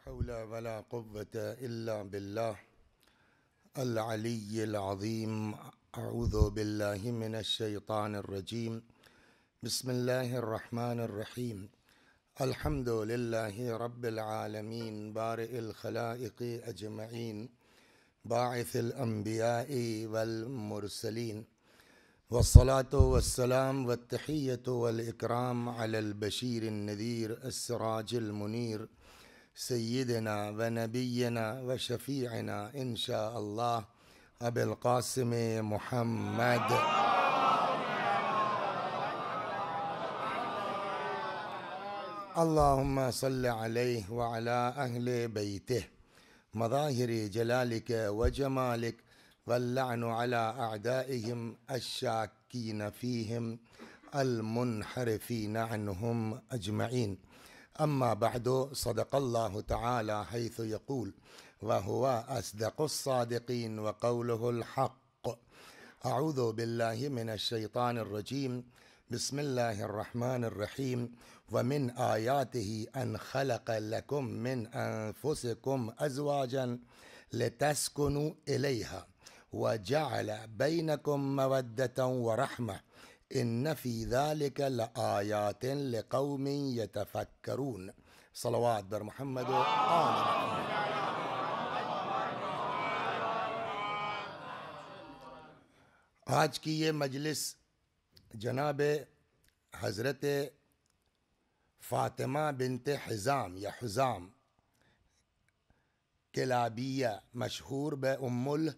हौल वला कुव्वत इल्ला बिल्लाह अल अलीय्यिल अज़ीम। अऊज़ु बिल्लाहि मिनश शैतानिर रजीम। बिस्मिल्लाहिर रहमानिर रहीम। अल्हम्दुलिल्लाहि रब्बिल आलमीन बारिइल खलाइक़ि अजमईन बाइसिल अंबियाइ वल मुरसलीन वस्सलातु वस्सलाम वत्तहिय्यतु वल इकराम अलल बशीरिन नज़ीर अस्सिराजिल मुनीर सय्यिदना व नबिय्यना व शफ़ीअना इंशा अल्लाह अबुल क़ासिम मुहम्मद। अल्लाहुम्मा सल्लि अलैहि व अला अहले बैतिहि मज़ाहिरि जलालिक व जमालिक वल्लअनु अला अअदाइहिम अश्शाकीन फ़ीहिम अल-मुनहरिफ़ीन अन्हुम अजमईन। अम्मा बअदु सदक़ल्लाहु तआला हैसु यक़ूल व हुवा अस्दक़ुस्सादिक़ीन व क़ौलुहुल हक़्क़। अऊज़ु बिल्लाहि मिनश शैतानिर रजीम। बिस्मिल्लाहिर रहमानिर रहीम। व मिन आयातिही अन खलक़ लकुम मिन अनफुसिकुम अज़वाजन लितस्कुनु इलैहा व जअल बैनकुम मवद्दतन व रहमह इन्न फ़ी ज़ालिक लआयातिन लिक़ौमिन यतफ़क्करून। सलवात बर मुहम्मद व आले मुहम्मद। आज की ये मजलिस जनाब हज़रत फ़ातिमा बिनते हिज़ाम या हुज़ाम किलाबिया मशहूर बे उम्मुल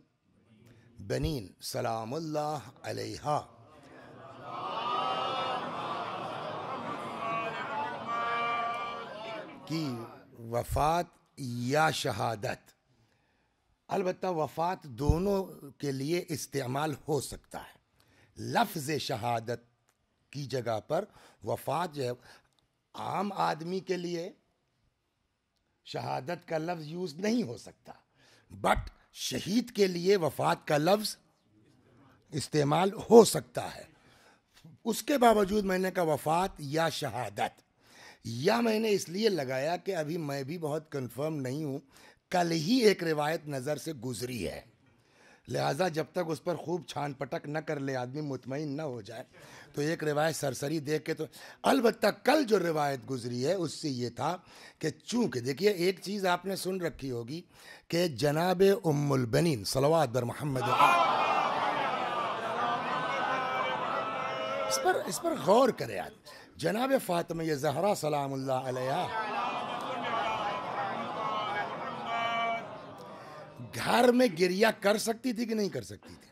बनीन सलामुल्लाह अलैहा की वफ़ात या शहादत। अलबत्ता वफ़ात दोनों के लिए इस्तेमाल हो सकता है। लफ्ज़ शहादत की जगह पर वफ़ात जो है आम आदमी के लिए शहादत का लफ्ज़ यूज़ नहीं हो सकता, बट शहीद के लिए वफ़ात का लफ्ज़ इस्तेमाल हो सकता है। उसके बावजूद मैंने कहा वफ़ात या शहादत, या मैंने इसलिए लगाया कि अभी मैं भी बहुत कंफर्म नहीं हूँ। कल ही एक रिवायत नज़र से गुजरी है, लिहाजा जब तक उस पर खूब छान पटक न कर ले आदमी मुतमईन न हो जाए, तो एक रिवायत सरसरी देख के तो अलबत्ता कल जो रिवायत गुजरी है उससे ये था कि चूँकि देखिए एक चीज़ आपने सुन रखी होगी कि जनाब उम्मुल बनीन सलवात बर मोहम्मद, इस पर गौर करें आज। जनाब फ़ातिमा ज़हरा सलामुल्लाह अलैहा घर में गिरिया कर सकती थी कि नहीं कर सकती थी?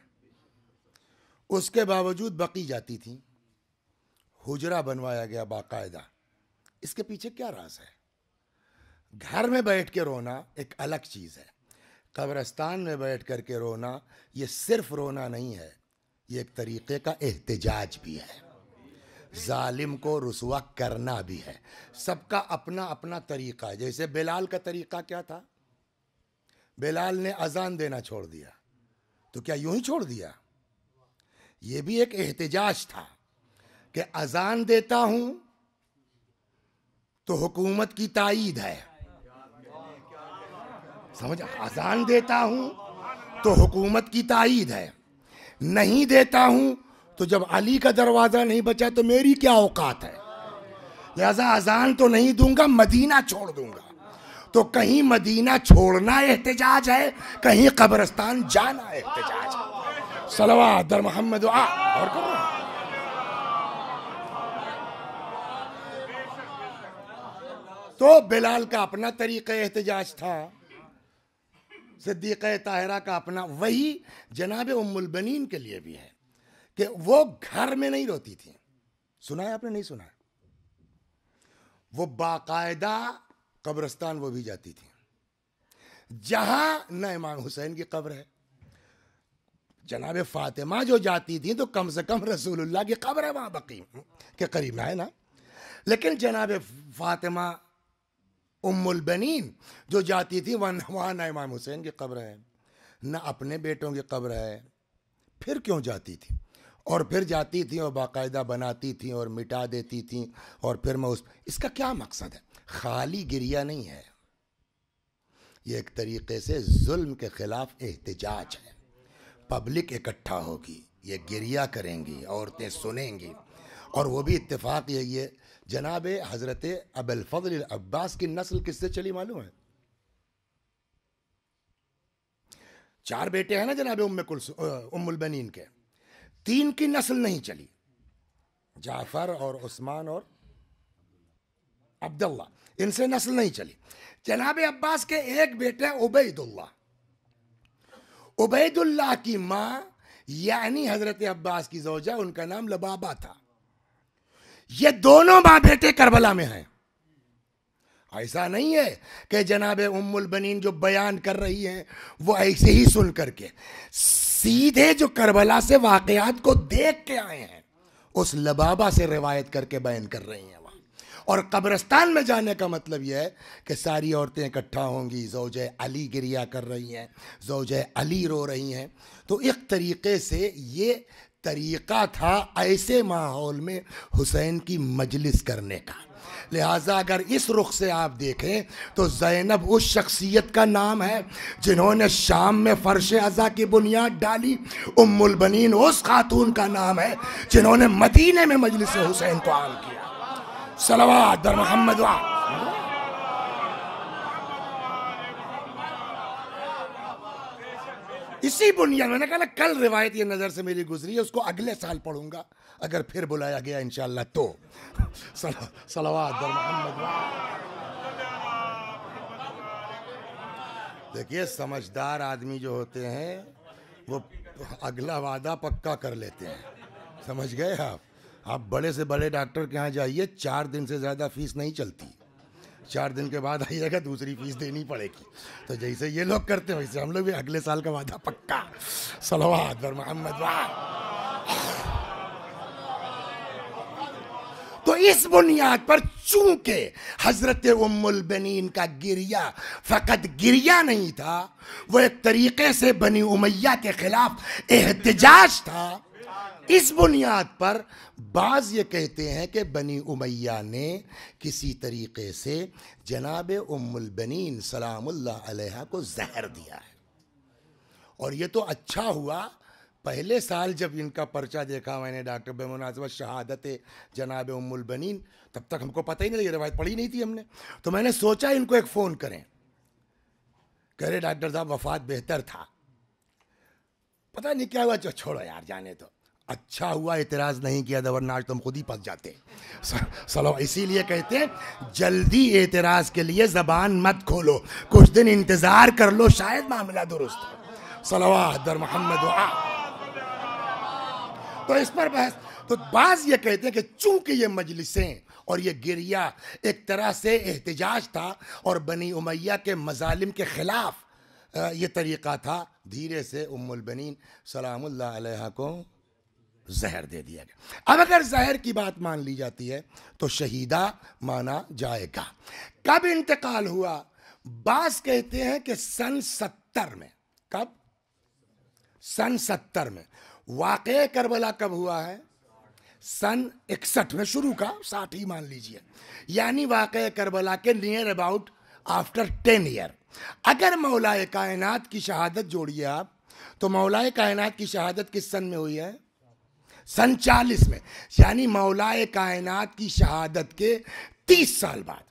उसके बावजूद बकी जाती थी। हुजरा बनवाया गया बाकायदा। इसके पीछे क्या राज है? घर में बैठ के रोना एक अलग चीज़ है, कब्रिस्तान में बैठ कर के रोना ये सिर्फ रोना नहीं है, ये एक तरीक़े का एहतिजाज भी है, जालिम को रुसवा करना भी है। सबका अपना अपना तरीक़ा है। जैसे बिलाल का तरीक़ा क्या था? बिलाल ने अजान देना छोड़ दिया, तो क्या यूं ही छोड़ दिया? ये भी एक एहतिजाज था कि अजान देता हूं तो हुकूमत की ताईद है, समझ? अजान देता हूं तो हुकूमत की ताईद है, नहीं देता हूं तो जब अली का दरवाजा नहीं बचा तो मेरी क्या औकात है। लिहाजा अजान तो नहीं दूंगा, मदीना छोड़ दूंगा। तो कहीं मदीना छोड़ना एहतिजाज है, कहीं कब्रिस्तान जाना एहतिजाज है। सलवात दर मोहम्मद और करो। तो बिलाल का अपना तरीक़ा एहतिजाज था, सिद्दीक़ा ताहिरा का अपना। वही जनाब उम्मुल बनीन के लिए भी है कि वो घर में नहीं रोती थी। सुना है आपने? नहीं सुना? वो बाकायदा कब्रिस्तान वो भी जाती थी जहां न इमाम हुसैन की कब्र है। जनाब फातिमा जो जाती थी तो कम से कम रसूलुल्लाह की कब्र है वहां बकी के करीब है ना। लेकिन जनाब फातिमा उम्मुल बनीन जो जाती थी वहां न इमाम हुसैन की कब्र है, न अपने बेटों की कब्र है। फिर क्यों जाती थी? और फिर जाती थी और बाकायदा बनाती थी और मिटा देती थी। और फिर मैं इसका क्या मकसद है? खाली गिरिया नहीं है, ये एक तरीके से जुल्म के खिलाफ एहतजाज है। पब्लिक इकट्ठा होगी, ये गिरिया करेंगी, औरतें सुनेंगी, और वो भी इत्तेफाक यही है। जनाब हज़रत अबुल फज़ल अब्बास की नस्ल किससे चली मालूम है? 4 बेटे हैं ना जनाब उम्मुल बनीन के, 3 की नस्ल नहीं चली, जाफर और उस्मान और अब्दुल्ला, इनसे नस्ल नहीं चली। जनाब अब्बास के एक बेटे उबैदुल्लाह, उबैदुल्लाह की माँ यानी हजरत अब्बास की ज़ौजा, उनका नाम लबाबा था। ये दोनों माँ बेटे करबला में हैं। ऐसा नहीं है कि जनाब उम्मुल बनीन जो बयान कर रही हैं वो ऐसे ही सुन करके, सीधे जो करबला से वाकयात को देख के आए हैं उस लबाबा से रिवायत करके बयान कर रही हैं वहाँ। और कब्रिस्तान में जाने का मतलब यह है कि सारी औरतें इकट्ठा होंगी, ज़ौजे अली गिरिया कर रही हैं, ज़ौजे अली रो रही हैं। तो एक तरीके से ये तरीक़ा था ऐसे माहौल में हुसैन की मजलिस करने का। लिहाजा अगर इस रुख से आप देखें तो ज़ैनब उस शख्सियत का नाम है जिन्होंने शाम में फ़र्श अज़ा की बुनियाद डाली। उम्मुल बनीन उस खातून का नाम है जिन्होंने मदीने में मजलिस हुसैन को आम किया। सलवात दर मोहम्मद वा। इसी बुनियाद मैंने कहा कल रिवायत ये नज़र से मेरी गुजरी है, उसको अगले साल पढ़ूंगा अगर फिर बुलाया गया इंशाअल्लाह तो। सलवात दर मोहम्मद। देखिए समझदार आदमी जो होते हैं वो अगला वादा पक्का कर लेते हैं, समझ गए आप बड़े से बड़े डॉक्टर के यहाँ जाइए, 4 दिन से ज़्यादा फीस नहीं चलती, 4 दिन के बाद आइएगा दूसरी फीस देनी पड़ेगी। तो जैसे ये लोग करते हैं वैसे हम लोग भी अगले साल का वादा पक्का। सलवात पर मोहम्मद वाह। तो इस बुनियाद पर चूंकि हजरत उम्मुल बनीन का गिरिया फकत गिरिया नहीं था, वो एक तरीके से बनी उमैया के खिलाफ एहतजाज था। इस बुनियाद पर बाज़ ये कहते हैं कि बनी उमैया ने किसी तरीके से जनाब उम्मुल बनीन सलामुल्लाह अलैहा को जहर दिया है। और ये तो अच्छा हुआ, पहले साल जब इनका पर्चा देखा मैंने डॉक्टर बेमुनासिबत शहादत जनाब उम्मुल बनीन, तब तक हमको पता ही नहीं, ये रवायत पढ़ी नहीं थी हमने, तो मैंने सोचा इनको एक फ़ोन करें। कह रहे डॉक्टर साहब वफ़ात बेहतर था, पता नहीं क्या हुआ, छोड़ो यार जाने तो। अच्छा हुआ एतराज़ नहीं किया था, वरना आज तुम खुद ही फंस जाते। सलो इसीलिए कहते हैं जल्दी एतराज़ के लिए ज़बान मत खोलो, कुछ दिन इंतज़ार कर लो, शायद मामला दुरुस्त हो। सलवात दर मोहम्मद। तो इस पर बहस, तो बाज़ ये कहते हैं कि चूंकि ये मजलिसें और ये गिरिया एक तरह से एहतजाज था और बनी उमैया के मजालिम के ख़िलाफ़ ये तरीक़ा था, धीरे से उम्मुल बनीन सलामुल्लाह अलैहा को जहर दे दिया गया। अब अगर जहर की बात मान ली जाती है तो शहीदा माना जाएगा। कब इंतकाल हुआ? बास कहते हैं कि सन 70 में। कब? सन 70 में। वाक़े करबला कब हुआ है? सन 61 में, शुरू का 60 ही मान लीजिए, यानी वाक़े करबला के नियर अबाउट आफ्टर 10 ईयर। अगर मौलाए कायनात की शहादत जोड़िए आप, तो मौलाए कायनात की शहादत किस सन में हुई है? सन 40 में, यानी मौलाए कायनात की शहादत के 30 साल बाद।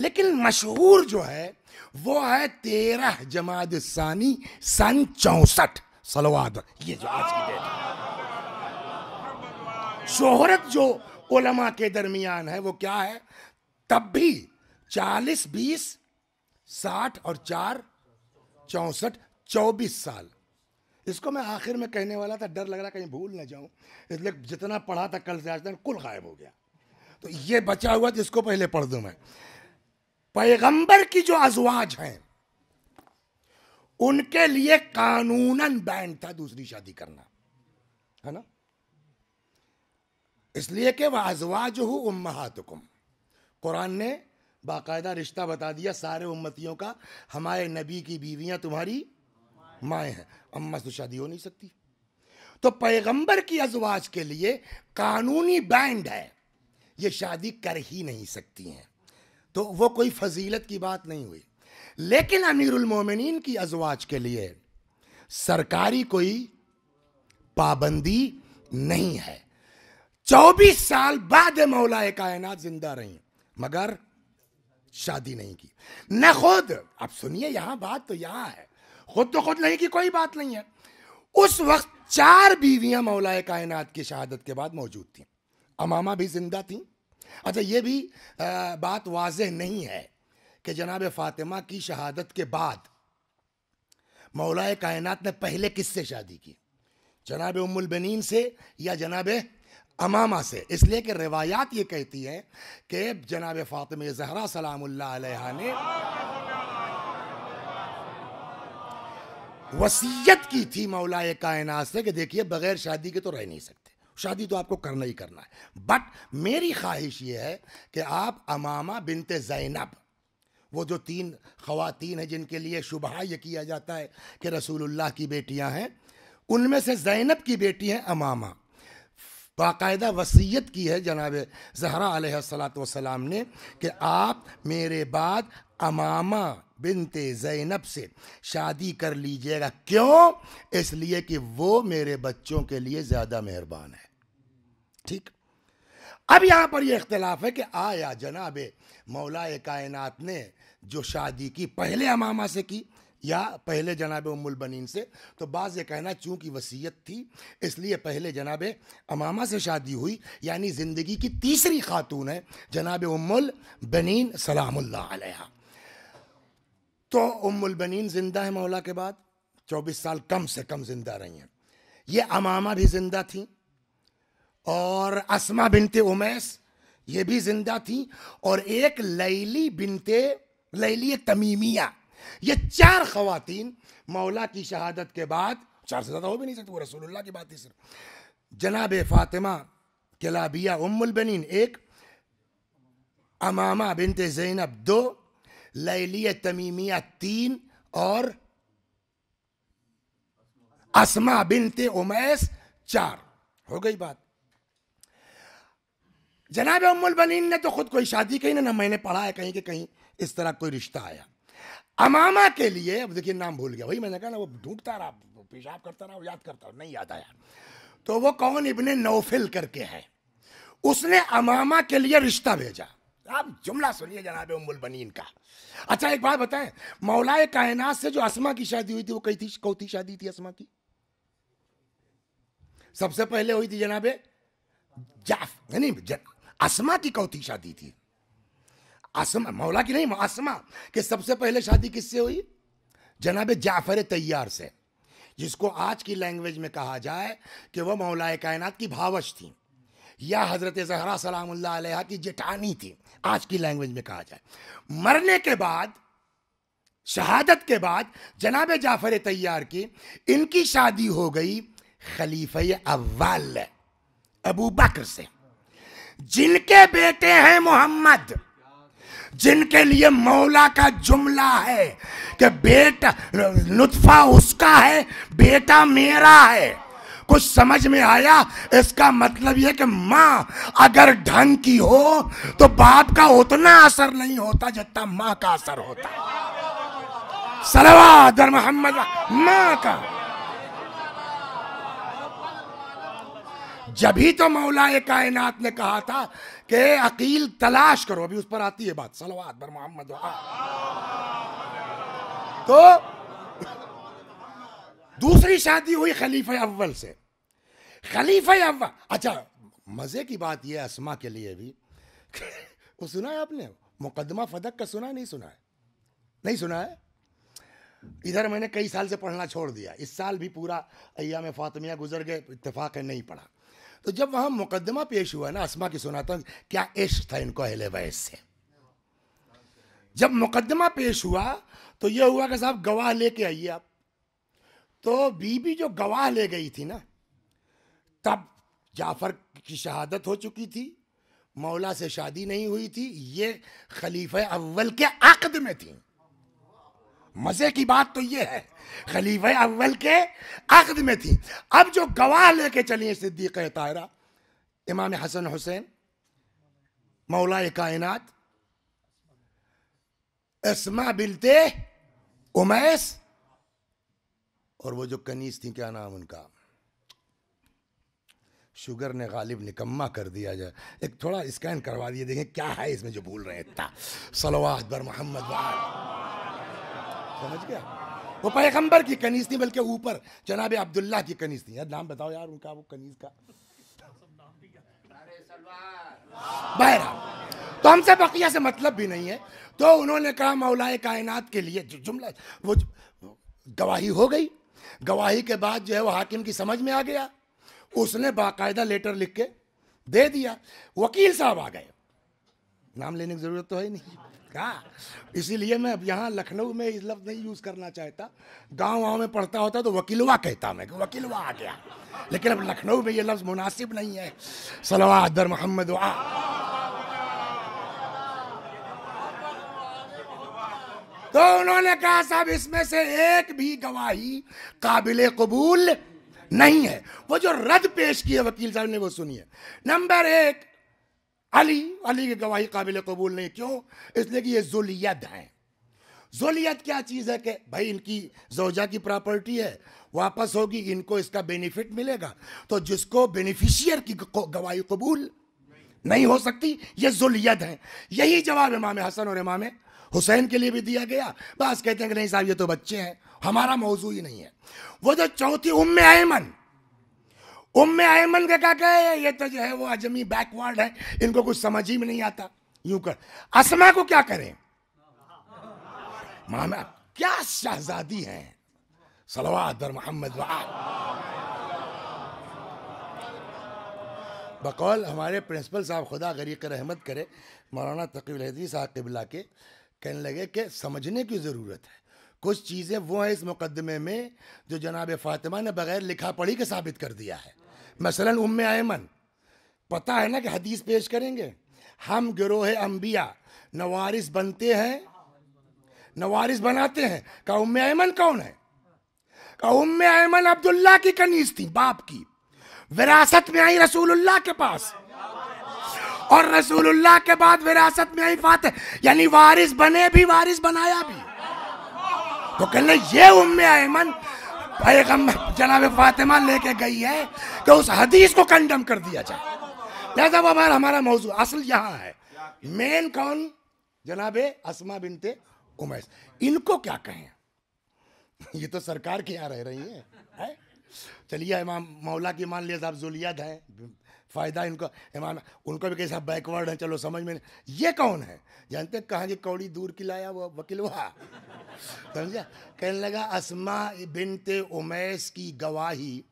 लेकिन मशहूर जो है वो है 13 जमाद सानी सन 64। सलवात, ये जो आज की डेट है। शोहरत जो उलमा के दरमियान है वो क्या है? तब भी 40, 20, 60 और 4, 64, 24 साल। इसको मैं आखिर में कहने वाला था, डर लग रहा कहीं भूल ना जाऊं, इसलिए जितना पढ़ा था कल से आज तक कुल गायब हो गया। तो ये बचा हुआ जिसको पहले पढ़ दूं मैं। पैगंबर की जो अज़वाज हैं उनके लिए कानूनन बैन था दूसरी शादी करना, है ना, इसलिए कि वह अज़वाजुहु उम्महातुकुम, कुरान ने बाकायदा रिश्ता बता दिया सारे उम्मतियों का, हमारे नबी की बीवियां तुम्हारी माएँ हैं, अम्मा से शादी हो नहीं सकती। तो पैगंबर की अज़वाज के लिए कानूनी बैंड है, ये शादी कर ही नहीं सकती हैं। तो वो कोई फजीलत की बात नहीं हुई। लेकिन अमीरुल मोमिनीन की अज़वाज के लिए सरकारी कोई पाबंदी नहीं है। 24 साल बाद मौलाए कायनात जिंदा रही मगर शादी नहीं की। न खुद, अब सुनिए यहां बात तो यहां है, खुद तो खुद नहीं की कोई बात नहीं है। उस वक्त 4 बीवियां मौलाए कायनात की शहादत के बाद मौजूद थी। अमामा भी जिंदा थी। अच्छा ये भी बात वाज़ेह नहीं है कि जनाब फातिमा की शहादत के बाद मौलाए कायनात ने पहले किससे शादी की, जनाब उम्मुल बनीन से या जनाब अमामा से। इसलिए कि रिवायात ये कहती है कि जनाब फातिमा ज़हरा सलामुल्लाह अलैहा ने वसीयत की थी मौलाए कायनात से कि देखिए बगैर शादी के तो रह नहीं सकते, शादी तो आपको करना ही करना है, बट मेरी ख्वाहिश ये है कि आप अमामा बिनते ज़ैनब, वो जो 3 ख़वातीन हैं जिनके लिए शुबहा ये किया जाता है कि रसूलुल्लाह की बेटियां हैं, उनमें से ज़ैनब की बेटी है अमामा। बाकायदा वसीयत की है जनाब ज़हरा अलैहिस्सलातु वस्सलाम ने कि आप मेरे बाद अमामा बिनते ज़ैनब से शादी कर लीजिएगा। क्यों? इसलिए कि वो मेरे बच्चों के लिए ज़्यादा मेहरबान है। ठीक, अब यहां पर यह इख्तिलाफ है कि आया जनाब मौलाए कायनात ने जो शादी की पहले अमामा से की या पहले जनाब उम्मुल बनीन से। तो बाज़ ये कहना चूंकि वसीयत थी इसलिए पहले जनाब अमामा से शादी हुई, यानी ज़िंदगी की तीसरी खातून है जनाब उम्मुल बनीन सलामुल्लाह अलैहा। तो उम्मुल बनीन जिंदा है मौला के बाद, 24 साल कम से कम जिंदा रही हैं। ये अमामा भी जिंदा थी और अस्मा बिनते उमैस ये भी जिंदा थी, और एक लैली तमीमिया, ये 4 ख़वातीन मौला की शहादत के बाद, 4 से ज़्यादा हो भी नहीं सकते, वो रसूलुल्लाह की बात है सिर्फ, जनाब फातिमा किलाबिया उम्मुल बनीन 1, अमामा बिनते ज़ैनब 2, लैली तमीमिया 3 और अस्मा बिनते उमैस 4। हो गई बात। जनाब उम्मुल बनीन ने तो खुद कोई शादी की ना मैंने पढ़ा है कहीं कि कहीं इस तरह कोई रिश्ता आया। अमामा के लिए, अब देखिए नाम भूल गया, वही मैंने कहा ना, वो ढूंढता रहा, पेशाब करता रहा, याद करता रहा, नहीं याद आया। तो वो कौन इब्ने नौफिल करके है, उसने अमामा के लिए रिश्ता भेजा। आप जुमला सुनिए जनाब उम्मुल बनीन का। अच्छा एक बात बताएं, मौलाए कायनात से जो अस्मा की शादी हुई थी वो कौती शादी थी अस्मा की? सबसे पहले हुई थी जनाबे अस्मा की कौती शादी थी, अस्मा मौला की नहीं, अस्मा के सबसे पहले शादी किससे हुई? जनाब जाफर तैयार से, जिसको आज की लैंग्वेज में कहा जाए कि वह मौलाए कायनात की भावश थी या हजरत ज़हरा सलामुल्लाह अलैहा की जेठानी थी, आज की लैंग्वेज में कहा जाए। मरने के बाद, शहादत के बाद जनाब जाफर तैयार की इनकी शादी हो गई खलीफे अव्वल अबू बकर से, जिनके बेटे हैं मोहम्मद, जिनके लिए मौला का जुमला है कि बेटा नुत्फा उसका है बेटा मेरा है। कुछ समझ में आया? इसका मतलब यह कि माँ अगर ढंग की हो तो बाप का उतना असर नहीं होता जितना माँ का असर होता है। सलवात और मोहम्मद, माँ का। जभी तो मौलाए कायनात ने कहा था कि अकील तलाश करो, अभी उस पर आती है बात, सलवात बर मोहम्मद। तो दूसरी शादी हुई खलीफा अव्वल से, खलीफा अव्वल। अच्छा मजे की बात यह अस्मा के लिए भी, वो सुना है आपने मुकदमा फदक का? सुना नहीं? सुना है? नहीं सुना है? इधर मैंने कई साल से पढ़ना छोड़ दिया, इस साल भी पूरा अय्याम फातिमिया गुजर गए, इत्तेफाक है नहीं पढ़ा। तो जब वहां मुकदमा पेश हुआ ना अस्मा की, सुनाता हूं क्या इश्क था इनको अहले बैत से। जब मुकदमा पेश हुआ तो यह हुआ कि साहब गवाह लेके आइए आप। तो बीबी जो गवाह ले गई थी ना, तब जाफर की शहादत हो चुकी थी, मौला से शादी नहीं हुई थी, ये खलीफा अव्वल के अक्द में थी। मजे की बात तो ये है, खलीफा अव्वल के अक्द में थी। अब जो गवाह लेके चली सिद्दीक़ा ताहिरा, इमाम हसन हुसैन मौलाए कायनात, अस्मा बिनते उमैस और वो जो कनीज थी, क्या नाम उनका, शुगर ने गालिब निकम्मा कर दिया जाए। एक थोड़ा स्कैन करवा दिए, देखें क्या है इसमें जो भूल रहे हैं इतना। सलवात बर मोहम्मद, समझ गया? वो पैगंबर की कनीज थी, बल्कि ऊपर जनाब अब्दुल्ला की कनीज थी। यार नाम बताओ यार उनका, वो कनीज का। बहरहाल, तो हमसे बकिया से मतलब भी नहीं है। तो उन्होंने कहा मौलाए कायनात के लिए जो जुमला, वो गवाही हो गई। गवाही के बाद जो है वो हाकिम की समझ में आ गया, उसने बाकायदा लेटर लिख के दे दिया। वकील साहब आ गए, नाम लेने की जरूरत तो है नहीं क्या, इसीलिए मैं अब यहाँ लखनऊ में इस लफ्ज नहीं यूज करना चाहता। गांव में पढ़ता होता तो वकीलवा कहता मैं, वकीलवा आ गया, लेकिन अब लखनऊ में ये लफ्ज मुनासिब नहीं है। सलवात बर मोहम्मद। तो उन्होंने कहा साहब इसमें से एक भी गवाही काबिल कबूल नहीं है। वो जो रद्द पेश की है वकील साहब ने वो सुनिए। नंबर एक, अली की गवाही काबिल कबूल नहीं। क्यों? इसलिए कि ये जुलियत है। जुलियत क्या चीज है कि भाई इनकी जोजा की प्रॉपर्टी है, वापस होगी, इनको इसका बेनिफिट मिलेगा, तो जिसको बेनिफिशियर की गवाही कबूल नहीं हो सकती, ये जुलियत है। यही जवाब इमाम हसन और इमाम हुसैन के लिए भी दिया गया। बस कहते हैं कि नहीं साहब ये तो बच्चे हैं, हमारा मौजू ही नहीं है। वो जो चौथी उम्मे ऐमन का क्या कहे, ये तो जो है वो अजमी बैकवर्ड है, इनको कुछ समझ ही में नहीं आता। यूं कर अस्मा को क्या करें, मामा क्या शहजादी हैं। सलवात बर मोहम्मद। बकौल हमारे प्रिंसिपल साहब, खुदा गरीक रहमत करे, मौलाना तक़ी हदीस साहब क़िबला के, कहने लगे कि समझने की ज़रूरत है। कुछ चीज़ें वो हैं इस मुकदमे में जो जनाब फ़ातिमा ने बग़ैर लिखा पढ़ी के साबित कर दिया है। मसलन उम्मे ऐमन, पता है ना कि हदीस पेश करेंगे, हम गिरोह अंबिया नवारिस बनते हैं, नवारिस बनाते हैं। का उम्मे ऐमन कौन है? का उम्मे ऐमन अब्दुल्ला की कनीज थी, बाप की, विरासत में आई रसूलुल्लाह के पास, और रसूलुल्लाह के बाद विरासत में आई फातिमा, यानी वारिस बने भी, वारिस बनाया भी। तो कहने ये उम्मे ऐमन पैगंबर जनाब फातिमा लेके गई है कि उस हदीस को कंडम कर दिया जाए। लिहाजा वो हमारा मौजू असल यहाँ है। मेन कौन? जनाबे अस्मा बिनते उमैस। इनको क्या कहें, ये तो सरकार के यहाँ रह रही है? चलिए इमाम मौला की मान लिया साहब जुलियत है, फायदा इनको, इमाम उनको भी कैसा बैकवर्ड है, चलो समझ में नहीं। ये कौन है जानते? कहाँ की कौड़ी दूर की लाया वो वकीलवा, समझा? कहने लगा अस्मा बिनते उमैस की गवाही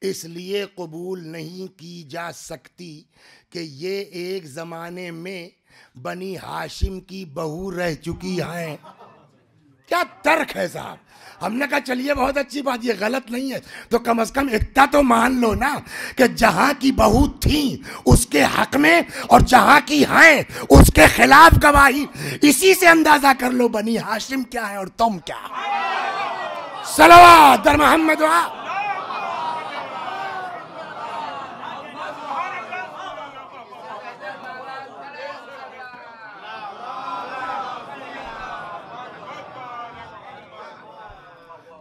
इसलिए कबूल नहीं की जा सकती कि ये एक ज़माने में बनी हाशिम की बहू रह चुकी हैं। क्या तर्क है साहब? हमने कहा चलिए बहुत अच्छी बात, ये गलत नहीं है, तो कम से कम इतना तो मान लो ना कि जहां की बहू थी उसके हक में और जहां की हैं उसके खिलाफ गवाही, इसी से अंदाजा कर लो बनी हाशिम क्या है और तुम क्या। सलवात दर मोहम्मद।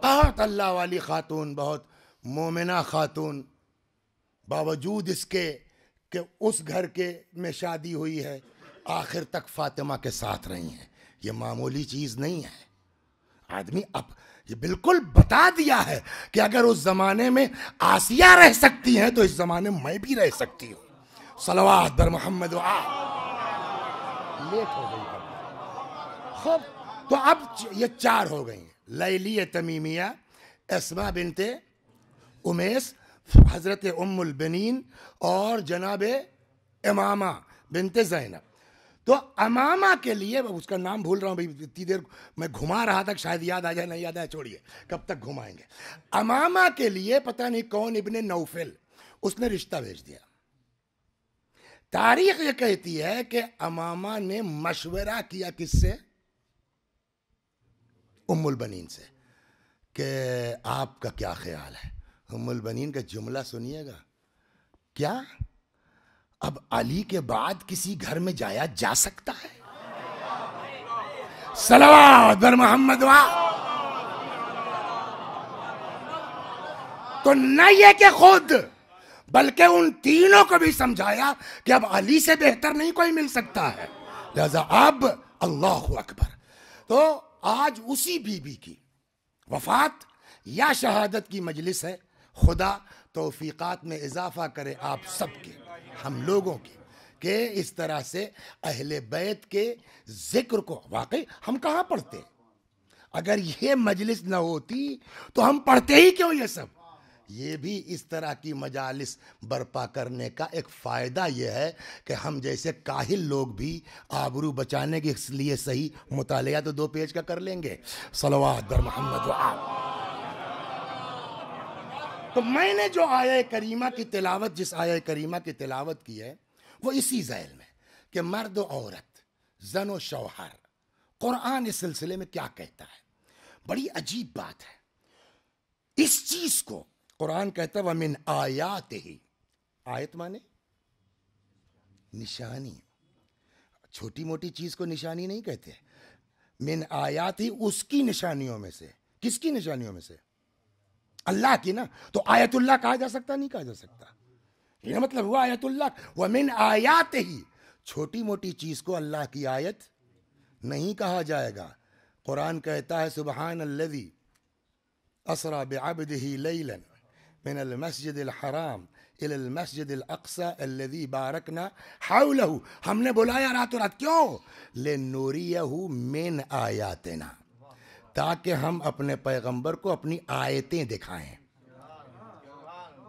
बहुत अल्लाह वाली खातून, बहुत मोमिना खातून, बावजूद इसके कि उस घर के में शादी हुई है, आखिर तक फातिमा के साथ रही हैं। ये मामूली चीज़ नहीं है। आदमी अब ये बिल्कुल बता दिया है कि अगर उस ज़माने में आसिया रह सकती हैं तो इस ज़माने में मैं भी रह सकती हूँ। सलवात बर मोहम्मद। लेट हो गई खूब, तो अब ये चार हो गई, लैली तमीमिया, अस्मा बिनते उमैस, हज़रत उम्मुल बनीन और जनाब इमामा बिनते ज़ैनब। तो अमामा के लिए, उसका नाम भूल रहा हूँ भाई, इतनी देर मैं घुमा रहा था, शायद याद आ जाए, नहीं याद आया छोड़िए, कब तक घुमाएंगे। अमामा के लिए पता नहीं कौन इब्ने नौफल, उसने रिश्ता भेज दिया। तारीख ये कहती है कि अमामा ने मशवरा किया किससे? उम्मुल बनीन से, कि आपका क्या ख्याल है। उम्मुल बनीन का जुमला सुनिएगा, क्या अब अली के बाद किसी घर में जाया जा सकता है? सलवात बर मोहम्मद वा। तो न ये कि खुद बल्कि उन तीनों को भी समझाया कि अब अली से बेहतर नहीं कोई मिल सकता है, लिहाजा अब अल्लाहु अकबर। तो आज उसी बीबी की वफात या शहादत की मजलिस है। खुदा तौफीकात में इजाफा करे आप सबके, हम लोगों के, कि इस तरह से अहले बैत के जिक्र को वाकई हम कहाँ पढ़ते। अगर ये मजलिस न होती तो हम पढ़ते ही क्यों ये सब। ये भी इस तरह की मजालिस बर्पा करने का एक फ़ायदा यह है कि हम जैसे काहिल लोग भी आबरू बचाने के लिए सही मुतालिया तो 2 पेज का कर लेंगे। सलवात बर मोहम्मद व आल। तो मैंने जो आया करीमा की तिलावत, जिस आया करीमा की तिलावत की है वो इसी ज़ैल में कि मर्द औरत, जन व शौहर, कुरान इस सिलसिले में क्या कहता है। बड़ी अजीब बात है। इस चीज को कुरान कहता है वमिन आयात ही, आयत माने निशानी, छोटी मोटी चीज को निशानी नहीं कहते। मिन आयात ही, उसकी निशानियों में से। किसकी निशानियों में से? अल्लाह की ना। तो आयतुल्लाह कहा जा सकता, नहीं कहा जा सकता। ये मतलब हुआ आयतुल्लाह। वमिन आयात ही, छोटी मोटी चीज को अल्लाह की आयत नहीं कहा जाएगा। कुरान कहता है सुबहान अल्लज़ी असरा बिअब्दिही लैलन मिनल मस्जिदिल हराम इलल मस्जिदिल अक़सा अल्लज़ी बारकना हौलहू। हमने बुलाया रातों रात, क्यों? लिनुरियहू मिन आयातिना, ताकि हम अपने पैगंबर को अपनी आयतें दिखाएं।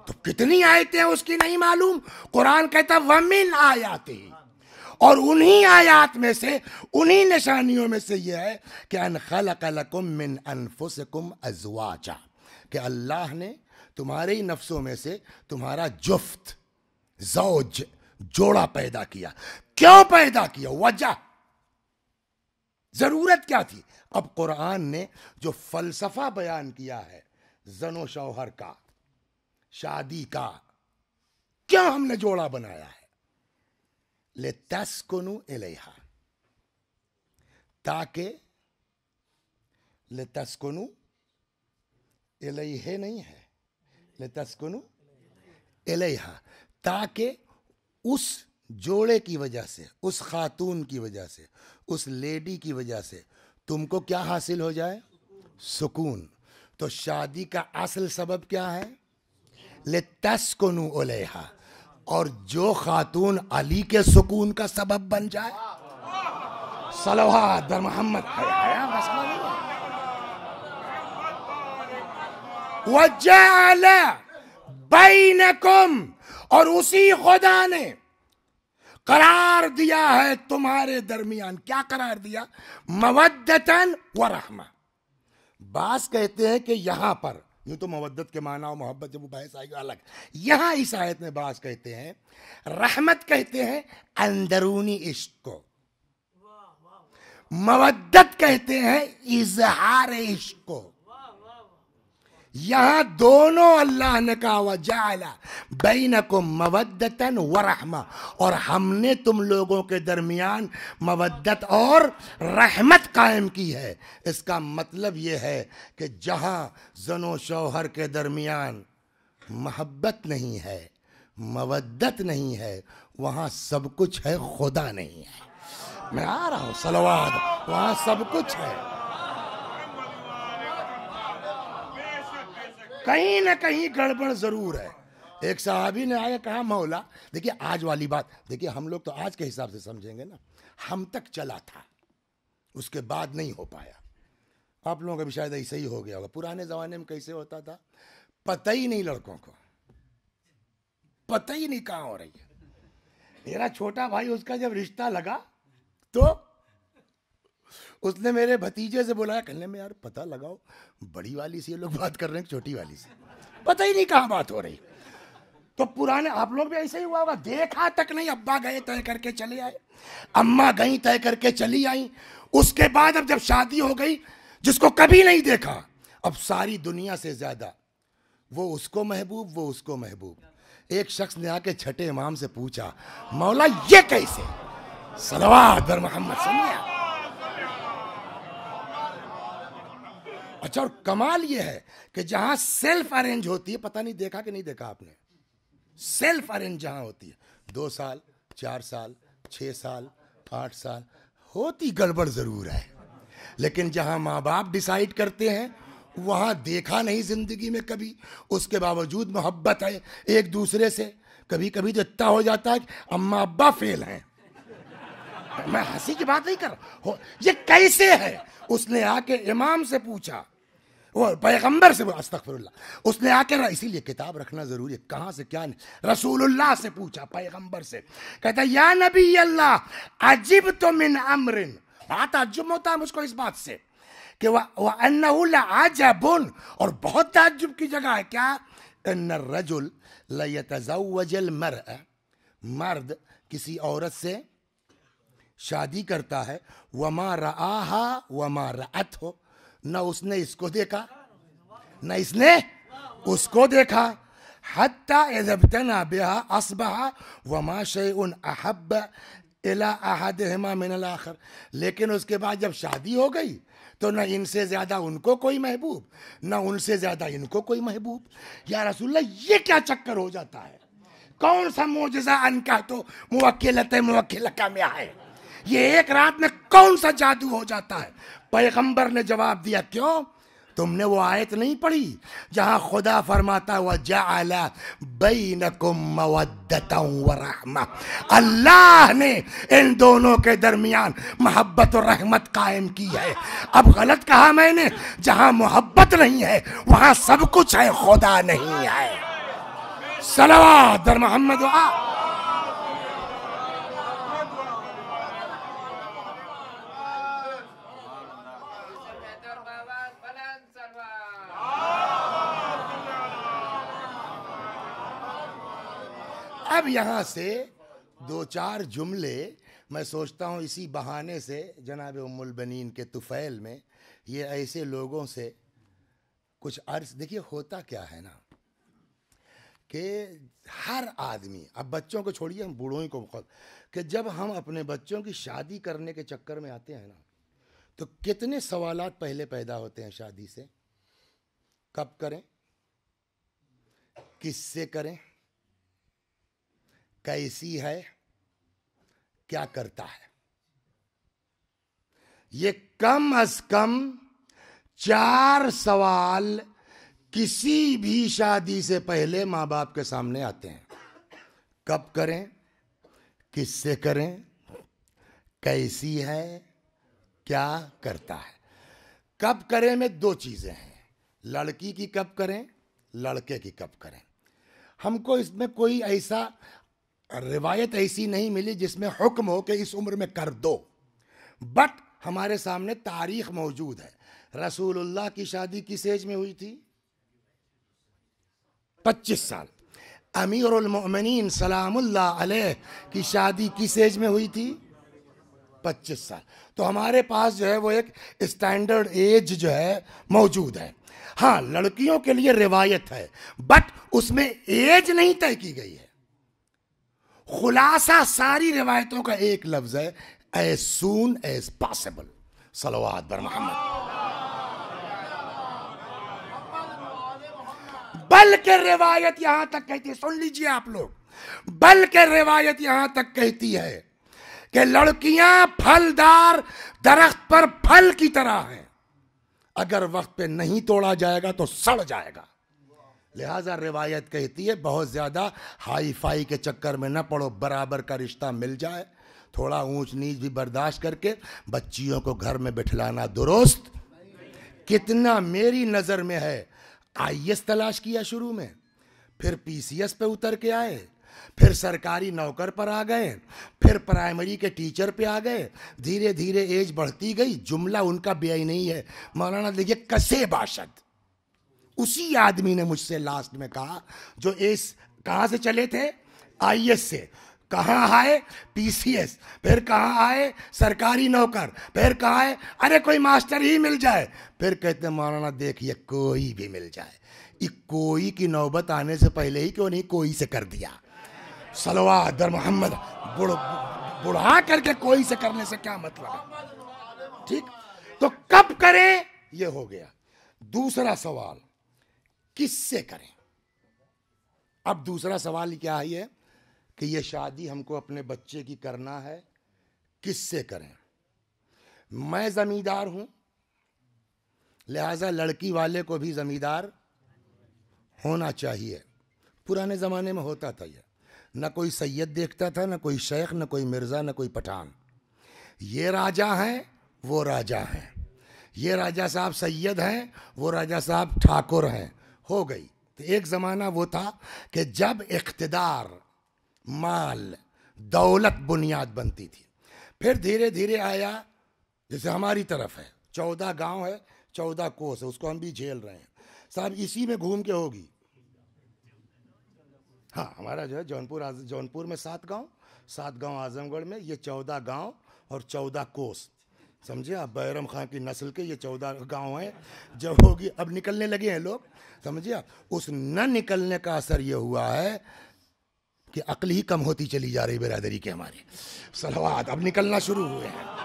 तो कितनी आयतें हैं उसकी नहीं मालूम। कुरान कहता वमिन आयाते, और उन्हीं आयात में से, उन्हीं निशानियों में से यह है कि अन खलक़ लकुम मिन अनफुसिकुम अज़वाजा, कि अल्लाह ने तुम्हारे ही नफ्सों में से तुम्हारा जुफ्त, ज़ौज, जोड़ा पैदा किया। क्यों पैदा किया? वजह, जरूरत क्या थी? अब कुरान ने जो फलसफा बयान किया है जनो शौहर का, शादी का, क्यों हमने जोड़ा बनाया है? लितस्कुनु इलैहा, ताकि, लितस्कुनु इलैहे नहीं है, लितस्कुनु इलैहा, ताकि उस जोड़े की वजह से, उस खातून की वजह से, उस लेडी की वजह से तुमको क्या हासिल हो जाए? सुकून। तो शादी का असल सबब क्या है? लितस्कुनु इलैहा। और जो खातून अली के सुकून का सबब बन जाए, सलवात बर मोहम्मद, वजअल बैनकुम, और उसी खुदा ने करार दिया है तुम्हारे दरमियान। क्या करार दिया? मवद्दतन व रहमा। बास कहते हैं कि यहां पर, यूं तो मवद्दत के माना और मोहब्बत जब वो बहस आएगी अलग, यहां इस आयत में बास कहते हैं, रहमत कहते हैं अंदरूनी इश्क को, मवद्दत कहते हैं इजहार इश्क को। यहां दोनों अल्लाह ने कहा वजअला बैनकुम मवद्दतन व रहमा, और हमने तुम लोगों के दरमियान मवद्दत और रहमत कायम की है। इसका मतलब यह है कि जहां जनो शौहर के दरमियान मोहब्बत नहीं है, मवद्दत नहीं है, वहां सब कुछ है, खुदा नहीं है। मैं आ रहा हूं, सलवात, वहां सब कुछ है। कहीं ना कहीं गड़बड़ जरूर है। एक सहाबी ने आया, कहा मौला, देखिए आज वाली बात, देखिए हम लोग तो आज के हिसाब से समझेंगे ना, हम तक चला था, उसके बाद नहीं हो पाया। आप लोगों का भी शायद ऐसे ही हो गया होगा। पुराने जमाने में कैसे होता था, पता ही नहीं, लड़कों को पता ही नहीं कहाँ हो रही है। मेरा छोटा भाई, उसका जब रिश्ता लगा तो उसने मेरे भतीजे से बुलाया, कहने में यार पता लगाओ, बड़ी वाली से ये लोग बात कर रहे हैं, छोटी वाली से पता ही नहीं कहाँ बात हो रही। तो पुराने, आप लोग भी ऐसे ही हुआ होगा, देखा तक नहीं, अब्बा गए तय करके चले आए, अम्मा गई तय करके चली आई। उसके बाद अब जब शादी हो गई, जिसको कभी नहीं देखा, अब सारी दुनिया से ज्यादा वो उसको महबूब, वो उसको महबूब। एक शख्स ने आके छठे इमाम से पूछा, मौला ये कैसे? सलवात बर मोहम्मद, सुनिए अच्छा, और कमाल ये है कि जहां सेल्फ अरेंज होती है, पता नहीं देखा कि नहीं देखा आपने, सेल्फ अरेंज जहां होती है 2 साल 4 साल 6 साल 8 साल होती गड़बड़ जरूर है, लेकिन जहां माँ बाप डिसाइड करते हैं वहां देखा नहीं जिंदगी में कभी, उसके बावजूद मोहब्बत है एक दूसरे से। कभी कभी तो इतना हो जाता है कि अम्मा अब्बा फेल हैं। मैं हंसी की बात नहीं कर रहा, ये कैसे है? उसने आके इमाम से पूछा, वो पैगंबर से, अस्तगफिरुल्लाह, उसने आके, इसीलिए किताब रखना जरूरी है, कहां से क्या नहीं, रसूलुल्लाह से पूछा, पैगंबर से, कहता या नबी अल्लाह अजिब तो मिन अमरिन, बड़ा ताज्जुब होता है मुझको इस बात से कि वह अन्नहु लअजबुन, और बहुत ताज्जुब की जगह है, क्या? अन्नर रजुल लयतज़व्वजुल मर्अ, मर्द किसी औरत से शादी करता है, वमा रआहा वमा रअत हो, न उसने इसको देखा न इसने उसको देखा, हत्ता इज़ब्तना बिहा अस्बहा वमा शैउन अहब्ब इला अहदिहिमा मिनल आखर, लेकिन उसके बाद जब शादी हो गई तो न इनसे ज्यादा उनको कोई महबूब, न उनसे ज्यादा इनको कोई महबूब। या रसूलल्लाह, ये क्या चक्कर हो जाता है? कौन सा मोजज़ा अनका तो मुवक्किल का में है? ये एक रात में कौन सा जादू हो जाता है? पैगंबर ने जवाब दिया, क्यों? तुमने वो आयत नहीं पढ़ी जहां खुदा फरमाता हुआ जअला बैनकुम मवद्दतन व रहमा, अल्लाह ने इन दोनों के दरमियान मोहब्बत और रहमत कायम की है। अब गलत कहा मैंने, जहां मोहब्बत नहीं है वहां सब कुछ है, खुदा नहीं है। सलवात दर मोहम्मद व अब यहां से 2-4 जुमले मैं सोचता हूं इसी बहाने से जनाब उम्मुल बनीन के तुफैल में ये ऐसे लोगों से कुछ अर्ज। देखिए होता क्या है ना कि हर आदमी, अब बच्चों को छोड़िए, हम बूढ़ों ही को खुद, कि जब हम अपने बच्चों की शादी करने के चक्कर में आते हैं ना, तो कितने सवालात पहले पैदा होते हैं शादी से। कब करें, किससे करें, कैसी है, क्या करता है। ये कम अज कम 4 सवाल किसी भी शादी से पहले माँ बाप के सामने आते हैं। कब करें, किससे करें, कैसी है, क्या करता है। कब करें में 2 चीजें हैं, लड़की की कब करें, लड़के की कब करें। हमको इसमें कोई ऐसा रिवायत ऐसी नहीं मिली जिसमें हुक्म हो कि इस उम्र में कर दो, बट हमारे सामने तारीख मौजूद है। रसूलुल्लाह की शादी किस एज में हुई थी? 25 साल। अमीरुल मोमिनीन सलामुल्लाह अलैह की शादी किस एज में हुई थी? 25 साल। तो हमारे पास जो है वो एक स्टैंडर्ड एज जो है मौजूद है। हाँ, लड़कियों के लिए रिवायत है, बट उसमें एज नहीं तय की गई है। खुलासा सारी रिवायतों का एक लफ्ज है, एज सून एज पॉसिबल। सलवात बर मोहम्मद। बल्कि रिवायत यहां तक कहती है, सुन लीजिए आप लोग, बल्कि रिवायत यहां तक कहती है कि लड़कियां फलदार दरख्त पर फल की तरह हैं, अगर वक्त पे नहीं तोड़ा जाएगा तो सड़ जाएगा। लिहाजा रिवायत कहती है बहुत ज़्यादा हाई फाई के चक्कर में न पड़ो, बराबर का रिश्ता मिल जाए, थोड़ा ऊंच नीच भी बर्दाश्त करके बच्चियों को घर में बिठलाना दुरुस्त। कितना मेरी नज़र में है, आईएएस तलाश किया शुरू में, फिर पीसीएस पे उतर के आए, फिर सरकारी नौकर पर आ गए, फिर प्राइमरी के टीचर पे आ गए, धीरे धीरे एज बढ़ती गई। जुमला उनका बेई नहीं है, मौलाना देखिए कसे बाशद, उसी आदमी ने मुझसे लास्ट में कहा जो इस कहां से चले थे, आईएएस से, कहां आए पीसीएस, फिर कहां आए सरकारी नौकर, फिर कहां आए अरे कोई मास्टर ही मिल जाए, फिर कहते मौलाना देखिए कोई भी मिल जाए। ये कोई की नौबत आने से पहले ही क्यों नहीं कोई से कर दिया। सलवात दर मोहम्मद। बुढ़ा करके कोई से करने से क्या मतलब है? ठीक, तो कब करें ये हो गया। दूसरा सवाल, किससे करें? अब दूसरा सवाल क्या है कि ये शादी हमको अपने बच्चे की करना है, किससे करें? मैं जमींदार हूं, लिहाजा लड़की वाले को भी जमींदार होना चाहिए। पुराने ज़माने में होता था ये, न कोई सैयद देखता था, न कोई शेख, न कोई मिर्ज़ा, न कोई पठान। ये राजा हैं, वो राजा हैं, ये राजा साहब सैयद हैं, वो राजा साहब ठाकुर हैं, हो गई। तो एक ज़माना वो था कि जब इख्तिदार, माल, दौलत बुनियाद बनती थी। फिर धीरे धीरे आया, जैसे हमारी तरफ है 14 गांव है, 14 कोस है, उसको हम भी झेल रहे हैं साहब, इसी में घूम के होगी। हाँ, हमारा जो है जौनपुर में 7 गांव, 7 गांव आजमगढ़ में, ये 14 गांव और 14 कोस, समझे आप? बैरम खां की नस्ल के ये 14 गांव हैं। जब होगी, अब निकलने लगे हैं लोग, समझिए आप। उस न निकलने का असर ये हुआ है कि अक्ल ही कम होती चली जा रही बिरादरी के हमारे। सलवात अब निकलना शुरू हुए हैं।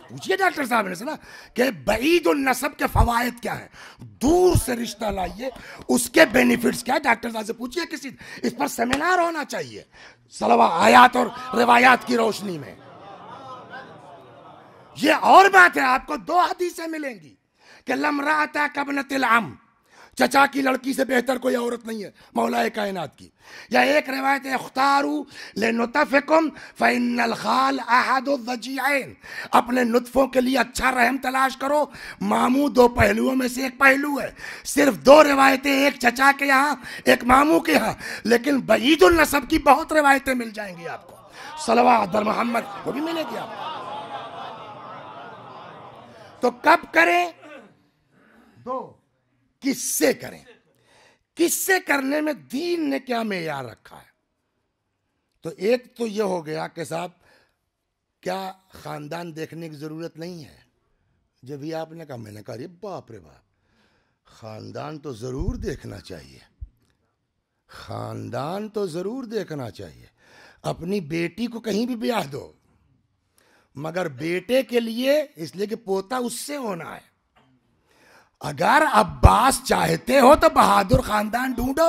पूछिए डॉक्टर साहब ने सुना कि बईदुन नसब के फवायद क्या है, दूर से रिश्ता लाइए, उसके बेनिफिट्स क्या है, डॉक्टर साहब से पूछिए। किसी इस पर सेमिनार होना चाहिए, सलवा आयात और रिवायात की रोशनी में। ये और बात है, आपको 2 हदीसें मिलेंगी कि लमराता कबनतिल अम, चचा की लड़की से बेहतर कोई औरत नहीं है मौलाए कायनात की। या एक रिवायत है, इख्तारू लिनुतफिकुम फइन्नल खाल अहदु ज़जीऐन, अपने नुतफों के लिए अच्छा रहम तलाश करो, मामू 2 पहलुओं में से एक पहलू है। सिर्फ 2 रिवायतें, एक चचा के यहाँ, एक मामू के यहाँ, लेकिन बईदुल नसब की बहुत रिवायतें मिल जाएंगी आपको। सलवात बर मोहम्मद वो भी मिलेगी आपको। तो कब करें? 2, किससे करें? किससे करने में दीन ने क्या मेयार रखा है? तो एक तो ये हो गया कि साहब क्या खानदान देखने की जरूरत नहीं है? जब भी आपने कहा, मैंने कहा, अरे बाप रे बाप, खानदान तो जरूर देखना चाहिए, खानदान तो जरूर देखना चाहिए। अपनी बेटी को कहीं भी ब्याह दो, मगर बेटे के लिए, इसलिए कि पोता उससे होना है। अगर अब्बास चाहते हो तो बहादुर खानदान ढूंढो।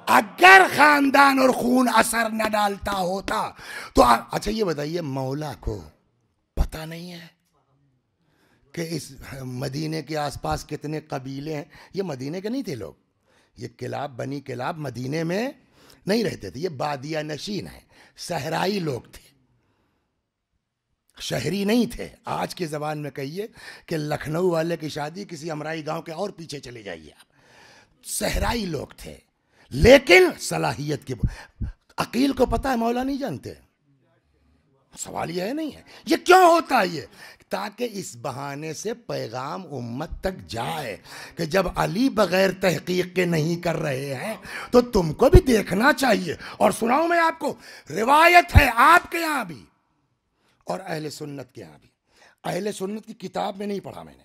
अगर खानदान और खून असर न डालता होता तो अच्छा ये बताइए, मौला को पता नहीं है कि इस मदीने के आसपास कितने कबीले हैं? ये मदीने के नहीं थे लोग, ये किलाब, बनी किलाब मदीने में नहीं रहते थे, ये बादिया नशीन है, सहराई लोग थे, शहरी नहीं थे। आज के ज़बान में कहिए कि लखनऊ वाले की शादी किसी अमराई गांव के और पीछे चले जाइए आप, सहराई लोग थे, लेकिन सलाहियत की अकील को पता है, मौला नहीं जानते। सवाल यह है नहीं है, ये क्यों होता है? ये ताकि इस बहाने से पैगाम उम्मत तक जाए कि जब अली बगैर तहकीक के नहीं कर रहे हैं तो तुमको भी देखना चाहिए। और सुनाऊं मैं आपको, रिवायत है आपके यहां भी और अहले सुन्नत के यहाँ भी। अहले सुन्नत की किताब में नहीं पढ़ा मैंने,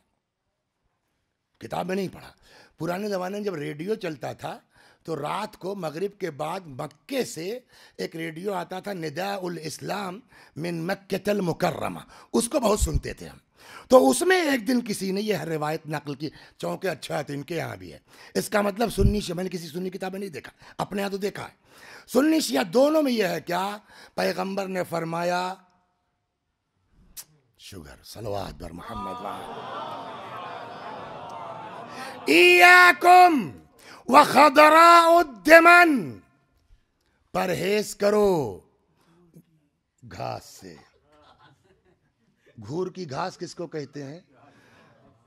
किताब में नहीं पढ़ा। पुराने ज़माने में जब रेडियो चलता था तो रात को मगरिब के बाद मक्के से एक रेडियो आता था, निदाउल इस्लाम मिन मक्कतल मुकर्रमा, उसको बहुत सुनते थे हम। तो उसमें एक दिन किसी ने यह रिवायत नकल की, चौंके अच्छा है तो इनके यहाँ भी है। इसका मतलब सुन्नी शिया, मैंने किसी सुन्नी किताब में नहीं देखा, अपने यहाँ तो देखा है। सुन्नी शिया दोनों में यह है क्या, पैगंबर ने फरमाया, शुगर सलवात बर मोहम्मद, इयाकुम व खदराउद्दमन, परहेज करो घास से। घूर की घास किसको कहते हैं?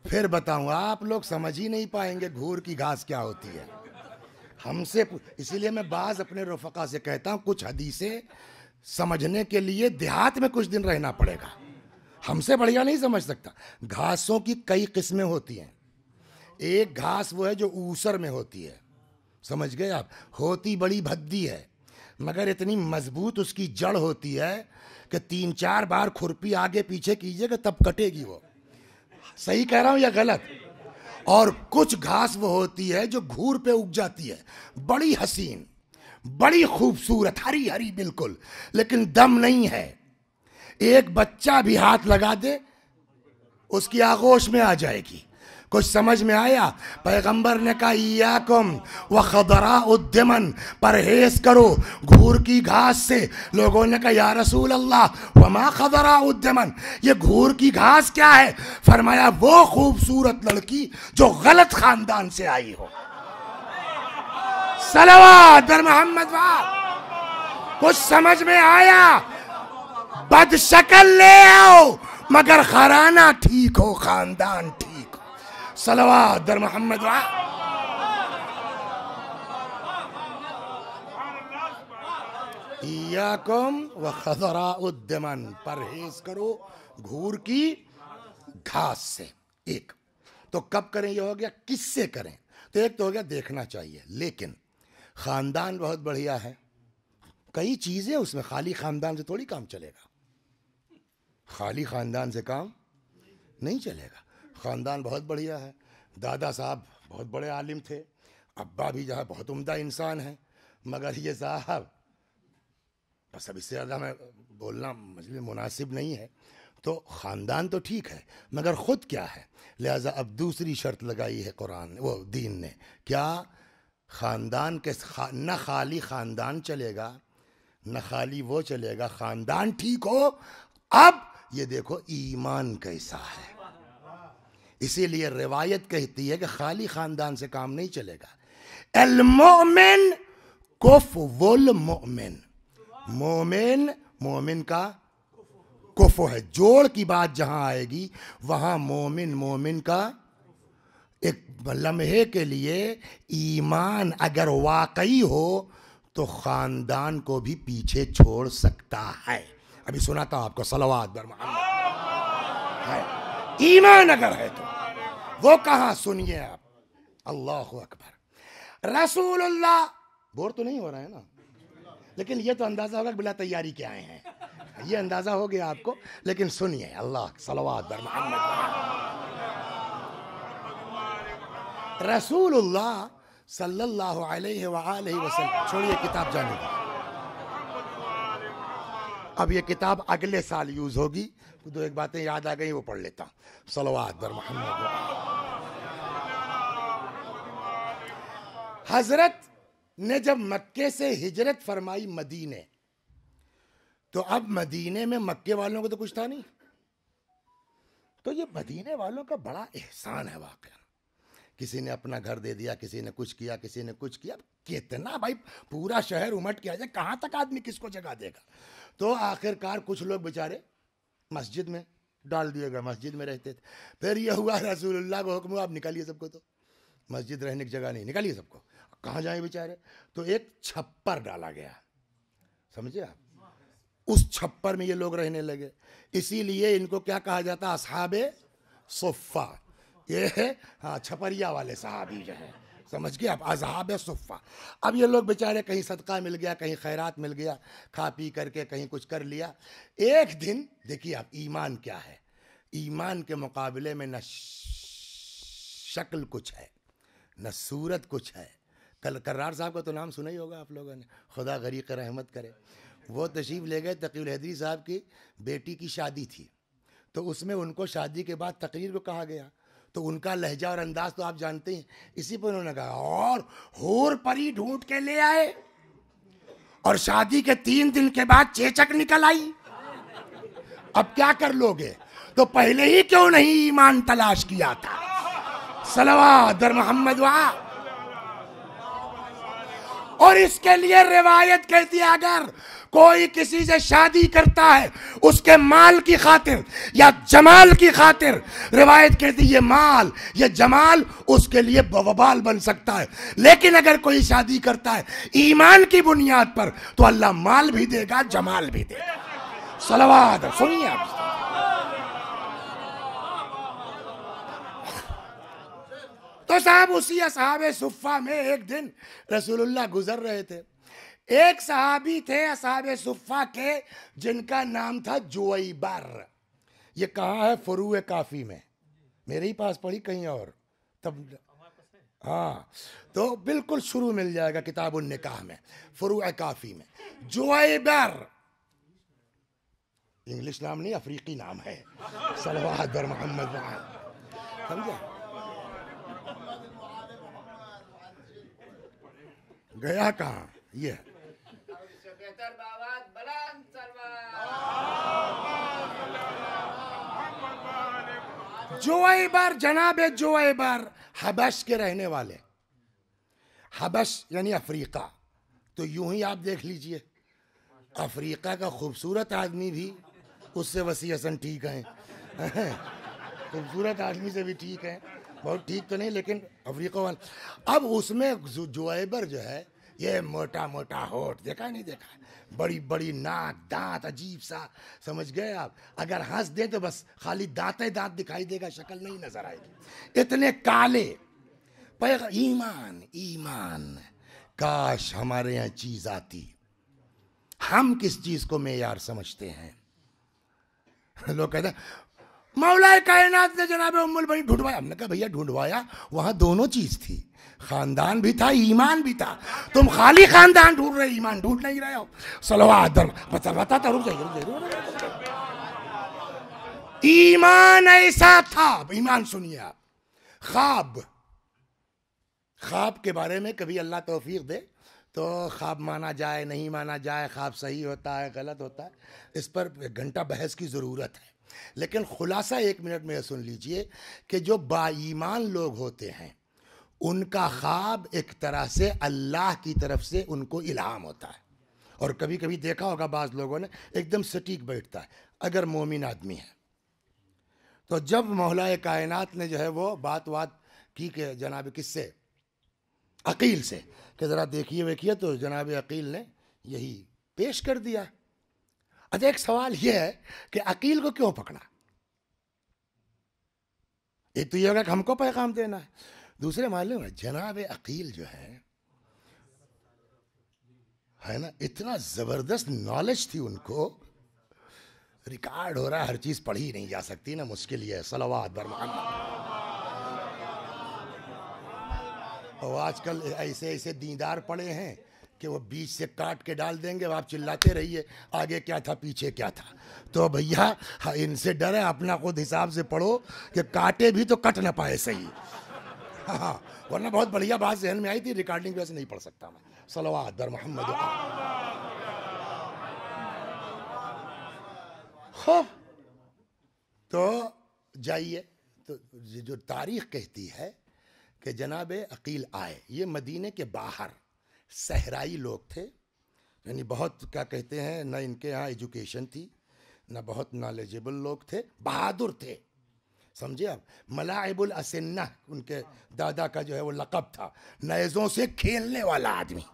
फिर बताऊं, आप लोग समझ ही नहीं पाएंगे घूर की घास क्या होती है हमसे। इसीलिए मैं बाज अपने रफका से कहता हूं, कुछ हदीसें समझने के लिए देहात में कुछ दिन रहना पड़ेगा, हमसे बढ़िया नहीं समझ सकता। घासों की कई किस्में होती हैं। एक घास वो है जो ऊसर में होती है, समझ गए आप, होती बड़ी भद्दी है, मगर इतनी मजबूत उसकी जड़ होती है कि 3-4 बार खुरपी आगे पीछे कीजिएगा तब कटेगी वो। सही कह रहा हूं या गलत? और कुछ घास वो होती है जो घूर पे उग जाती है, बड़ी हसीन, बड़ी खूबसूरत, हरी हरी बिल्कुल, लेकिन दम नहीं है। एक बच्चा भी हाथ लगा दे उसकी आगोश में आ जाएगी। कुछ समझ में आया? पैगंबर ने कहा इयाकुम व खदरा उद्दमन, परहेज करो घूर की घास से। लोगों ने कहा या रसूल अल्लाह वमा खदरा उद्दमन, ये घूर की घास क्या है? फरमाया वो खूबसूरत लड़की जो गलत खानदान से आई हो। सलवात दर मोहम्मद वाह। कुछ समझ में आया? बदशक्ल ले आओ मगर घराना ठीक हो, खानदान ठीक हो। सलवात दर मोहम्मद वाह। इयाकुम व खदरा उद्दमन, परहेज करो घूर की घास से। एक तो कब करें, ये हो गया किससे करें। तो एक तो हो गया देखना चाहिए, लेकिन खानदान बहुत बढ़िया है, कई चीजें उसमें, खाली खानदान से थोड़ी काम चलेगा। खाली खानदान से काम नहीं चलेगा। खानदान बहुत बढ़िया है। दादा साहब बहुत बड़े आलिम थे, अब्बा भी जो है बहुत उम्दा इंसान है, मगर ये साहब बस, अब इससे ज़्यादा मैं बोलना मुझे मुनासिब नहीं है। तो ख़ानदान तो ठीक है, मगर ख़ुद क्या है। लिहाजा अब दूसरी शर्त लगाई है कुरान, वो दीन ने, क्या? ख़ानदान के न खाली ख़ानदान चलेगा, न खाली वो चलेगा, ख़ानदान ठीक हो। अब ये देखो ईमान कैसा है। इसीलिए रिवायत कहती है कि खाली ख़ानदान से काम नहीं चलेगा। अल मोमिन कुफ़ुल मोमिन, मोमिन मोमिन का कुफ़ है। जोड़ की बात जहां आएगी वहां मोमिन मोमिन का, एक लम्हे के लिए ईमान अगर वाकई हो तो खानदान को भी पीछे छोड़ सकता है। अभी सुनाता हूं आपको, सलवात बर मोहम्मद है। ईमान अगर है तो वो कहां, सुनिए आप। अल्लाह अकबर। रसूलुल्लाह, बोर तो नहीं हो रहा है ना? लेकिन ये तो अंदाजा होगा कि बिला तैयारी के आए हैं, ये अंदाजा हो गया आपको। लेकिन सुनिए, अल्लाह सलवात बर मोहम्मद। रसूलुल्लाह सल्लल्लाहु अलैहि वसल्लम, छोड़िए किताब जाने की, अब ये किताब अगले साल यूज होगी। तो दो एक बातें याद आ गई, वो पढ़ लेता हूं। सलवात बर मोहम्मद। हजरत ने जब मक्के से हिजरत फरमाई मदीने, तो अब मदीने में मक्के वालों को तो कुछ था नहीं, तो ये मदीने वालों का बड़ा एहसान है वाकई। किसी ने अपना घर दे दिया, किसी ने कुछ किया, किसी ने कुछ किया। कितना भाई पूरा शहर उमट के आ जाए, कहां तक आदमी किसको जगह देगा। तो आखिरकार कुछ लोग बेचारे मस्जिद में डाल दिए गए, मस्जिद में रहते थे। फिर यह हुआ रसूलुल्लाह को हुक्म हुआ, आप निकालिए सबको, तो मस्जिद रहने की जगह नहीं, निकालिए सबको। कहाँ जाए बेचारे? तो एक छप्पर डाला गया, समझे आप? उस छप्पर में ये लोग रहने लगे। इसीलिए इनको क्या कहा जाता? अस्हाबे सुफ़्फ़ा। ये है हाँ, छपरिया वाले साहबी जो है, समझ गए आप, अस्हाबे सुफ़्फ़ा। अब ये लोग बेचारे, कहीं सदका मिल गया, कहीं खैरात मिल गया, खा पी करके कहीं कुछ कर लिया। एक दिन देखिए आप, ईमान क्या है। ईमान के मुकाबले में न शक्ल कुछ है, न सूरत कुछ है। कल कर्रार साहब का तो नाम सुना ही होगा आप लोगों ने, खुदा गरीक़ रहमत करे। वो तशरीफ़ ले गए, तक़ीउल हैदरी साहब की बेटी की शादी थी, तो उसमें उनको शादी के बाद तकरीर को कहा गया। तो उनका लहजा और अंदाज तो आप जानते हैं। इसी पर उन्होंने कहा, और हूर परी ढूंढ के ले आए और शादी के 3 दिन के बाद चेचक निकल आई। अब क्या कर लोगे? तो पहले ही क्यों नहीं ईमान तलाश किया था? सलवात दर मोहम्मद वाह। और इसके लिए रिवायत कहती है, अगर कोई किसी से शादी करता है उसके माल की खातिर या जमाल की खातिर, रिवायत कहती है ये माल, ये जमाल उसके लिए बवाल बन सकता है। लेकिन अगर कोई शादी करता है ईमान की बुनियाद पर, तो अल्लाह माल भी देगा, जमाल भी देगा। सलवात। सुनिए आप, तो साहब उसी अस्हाबे सुफ़्फ़ा में एक दिन रसूलुल्लाह गुजर रहे थे। एक सहाबी थे अस्हाबे सुफ़्फ़ा के, जिनका नाम था जुवैबर। ये कहाँ है? फुरूए काफ़ी में, मेरे ही पास पढ़ी कहीं और तब। हाँ, तो बिल्कुल शुरू मिल जाएगा किताबुन निकाह में, फुरूए काफ़ी में। जुवैबर इंग्लिश नाम नहीं, अफ्रीकी नाम है। सलवात बर मोहम्मद, समझा? गया कहाँ ये? जोएबर, जनाबे जोएबर हबश के रहने वाले, हबश यानी अफ्रीका। तो यूं ही आप देख लीजिए, अफ्रीका का खूबसूरत आदमी भी उससे वसी हसन ठीक है, खूबसूरत आदमी से भी ठीक है, बहुत ठीक तो नहीं लेकिन अफ्रीका वाला। अब उसमें जोएबर जो है, ये मोटा मोटा होठ, देखा नहीं देखा, बड़ी बड़ी नाक, दांत अजीब सा, समझ गए आप? अगर हंस दे तो बस खाली दांत ही दांत दिखाई देगा, शक्ल नहीं नजर आएगी, इतने काले। पर ईमान, ईमान, काश हमारे यहाँ चीज आती। हम किस चीज को मेयार समझते हैं? लोग कहते हैं मौलाए कायनात ने जनाब उम्मुल बनी ढूंढवाया। हमने कहा भैया ढूंढवाया, वहां दोनों चीज थी, खानदान भी था, ईमान भी था। तुम खाली खानदान ढूंढ रहे, ईमान ढूंढ नहीं रहे हो। सलवात बताता, रुक जाइए। ईमान ऐसा था, ईमान सुनिए आप। ख्वाब, ख्वाब के बारे में कभी अल्लाह तौफीक दे तो ख्वाब माना जाए नहीं माना जाए, ख्वाब सही होता है गलत होता है, इस पर घंटा बहस की ज़रूरत है। लेकिन खुलासा 1 मिनट में सुन लीजिए कि जो बाईमान लोग होते हैं उनका ख्वाब एक तरह से अल्लाह की तरफ से उनको इल्हाम होता है। और कभी कभी देखा होगा बाज़ लोगों ने, एकदम सटीक बैठता है अगर मोमिन आदमी है। तो जब मौलाए कायनात ने जो है वो बात की कि जनाब किससे, अकील से, कि ज़रा देखिए वेखिए, तो जनाब अकील ने यही पेश कर दिया। अच्छा, एक सवाल यह है कि अकील को क्यों पकड़ा? एक तो ये होगा कि हमको पैगाम देना है, दूसरे मालूम है जनाब अकील जो है ना, इतना जबरदस्त नॉलेज थी उनको, रिकॉर्ड हो रहा है, हर चीज पढ़ी नहीं जा सकती ना, मुश्किल ये है। सलवात बर मोहम्मद। और आजकल ऐसे ऐसे दीदार पड़े हैं कि वो बीच से काट के डाल देंगे, आप चिल्लाते रहिए आगे क्या था पीछे क्या था। तो भैया इनसे डरे, अपना खुद हिसाब से पढ़ो कि काटे भी तो कट ना पाए सही। हाँ, वरना बहुत बढ़िया बात जहन में आई थी, रिकॉर्डिंग वैसे नहीं पढ़ सकता मैं। सलवात बर मोहम्मद। हाँ, तो जाइए, तो जो तारीख कहती है कि जनाब अकील आए, ये मदीने के बाहर सहराई लोग थे, यानी बहुत क्या कहते हैं, न इनके यहाँ एजुकेशन थी, न बहुत नॉलेजेबल लोग थे, बहादुर थे, समझे आप? मलाइबुल असिन्ना उनके दादा का जो है वो लक़ब था, नेज़ों से खेलने वाला आदमी।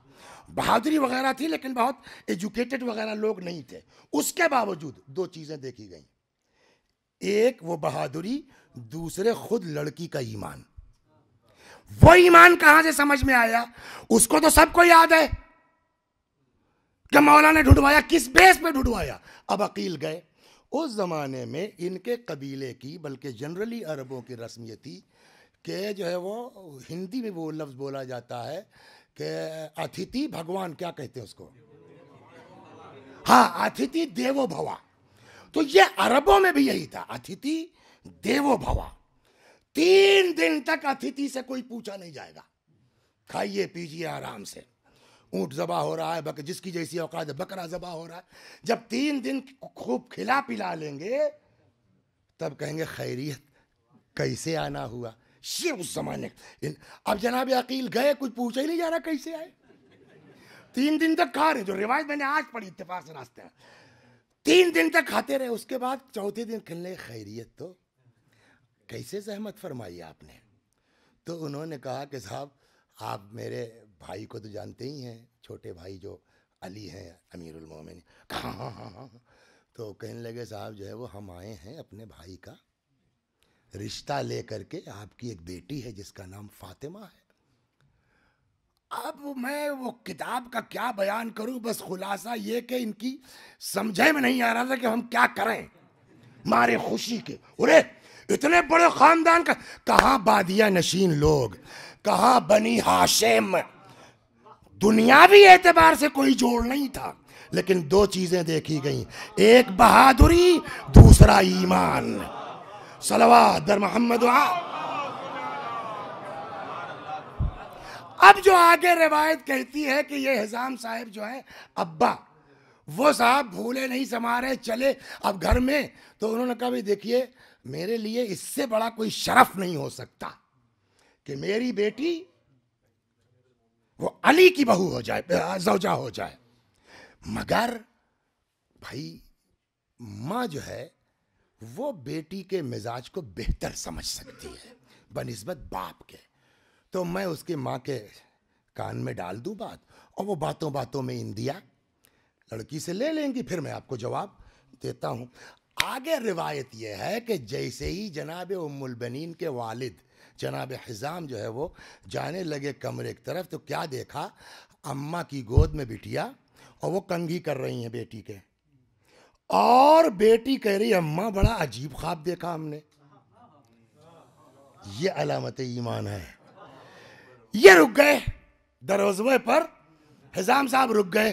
बहादुरी वगैरह थी लेकिन बहुत एजुकेटेड वगैरह लोग नहीं थे। उसके बावजूद 2 चीज़ें देखी गई, एक वो बहादुरी, दूसरे खुद लड़की का ईमान। वो ईमान कहां से समझ में आया? उसको तो सबको याद है कि मौला ने ढूंढवाया, किस बेस पे ढूंढवाया। अब अकील गए। उस जमाने में इनके कबीले की, बल्कि जनरली अरबों की रस्म ये थी कि जो है वो हिंदी में वो लफ्ज़ बोला जाता है कि अतिथि भगवान, क्या कहते हैं उसको, हाँ, अतिथि देवो भवा। तो ये अरबों में भी यही था, अतिथि देवो भवा। 3 दिन तक अतिथि से कोई पूछा नहीं जाएगा, खाइए पीजिए आराम से। ऊंट ज़बा हो रहा है, जिसकी जैसी औकात है, बकरा ज़बा हो रहा है। जब 3 दिन खूब खिला पिला लेंगे तब कहेंगे खैरियत, कैसे आना हुआ। ये उस जमाने। अब जनाब अकील गए, कुछ पूछा ही नहीं जा रहा कैसे आए। 3 दिन तक खा रहे, जो रिवायत मैंने आज पढ़ी इत्तेफाक से रास्ते में, 3 दिन तक खाते रहे। उसके बाद चौथे दिन कहने खैरियत, तो कैसे जहमत फरमाई आपने? तो उन्होंने कहा कि साहब आप मेरे भाई को तो जानते ही हैं, छोटे भाई जो अली हैं अमीरुल मोमिनीन। कहा हाँ हाँ हाँ। तो कहने लगे साहब जो है वो हम आए हैं अपने भाई का रिश्ता ले करके, आपकी एक बेटी है जिसका नाम फातिमा है। अब मैं वो किताब का क्या बयान करूं, बस खुलासा ये कि इनकी समझे में नहीं आ रहा था कि हम क्या करें मारे खुशी के। अरे इतने बड़े खानदान का, कहां बादिया नशीन लोग, कहां बनी हाशिम, दुनियावी एतबार से कोई जोड़ नहीं था, लेकिन दो चीजें देखी गई, एक बहादुरी, दूसरा ईमान। सलवात दर मोहम्मद। अब जो आगे रिवायत कहती है कि ये हिजाम साहब जो है अब्बा, वो साहब भूले नहीं समारे चले अब घर में, तो उन्होंने कहा भाई देखिए मेरे लिए इससे बड़ा कोई शरफ नहीं हो सकता कि मेरी बेटी वो अली की बहू हो जाए, जौजा हो जाए। मगर भाई माँ जो है वो बेटी के मिजाज को बेहतर समझ सकती है बनिस्बत बाप के, तो मैं उसकी माँ के कान में डाल दूं बात, और वो बातों बातों में इंदिया लड़की से ले लेंगी, फिर मैं आपको जवाब देता हूं। आगे रिवायत यह है कि जैसे ही जनाब उम्मुल बनीन के वालिद जनाब हिजाम जो है वो जाने लगे कमरे की तरफ, तो क्या देखा, अम्मा की गोद में बिटिया और वो कंघी कर रही हैं बेटी के, और बेटी कह रही अम्मा बड़ा अजीब ख्वाब देखा हमने। ये अलामत ईमान है। ये रुक गए दरवाजे पर, हिजाम साहब रुक गए।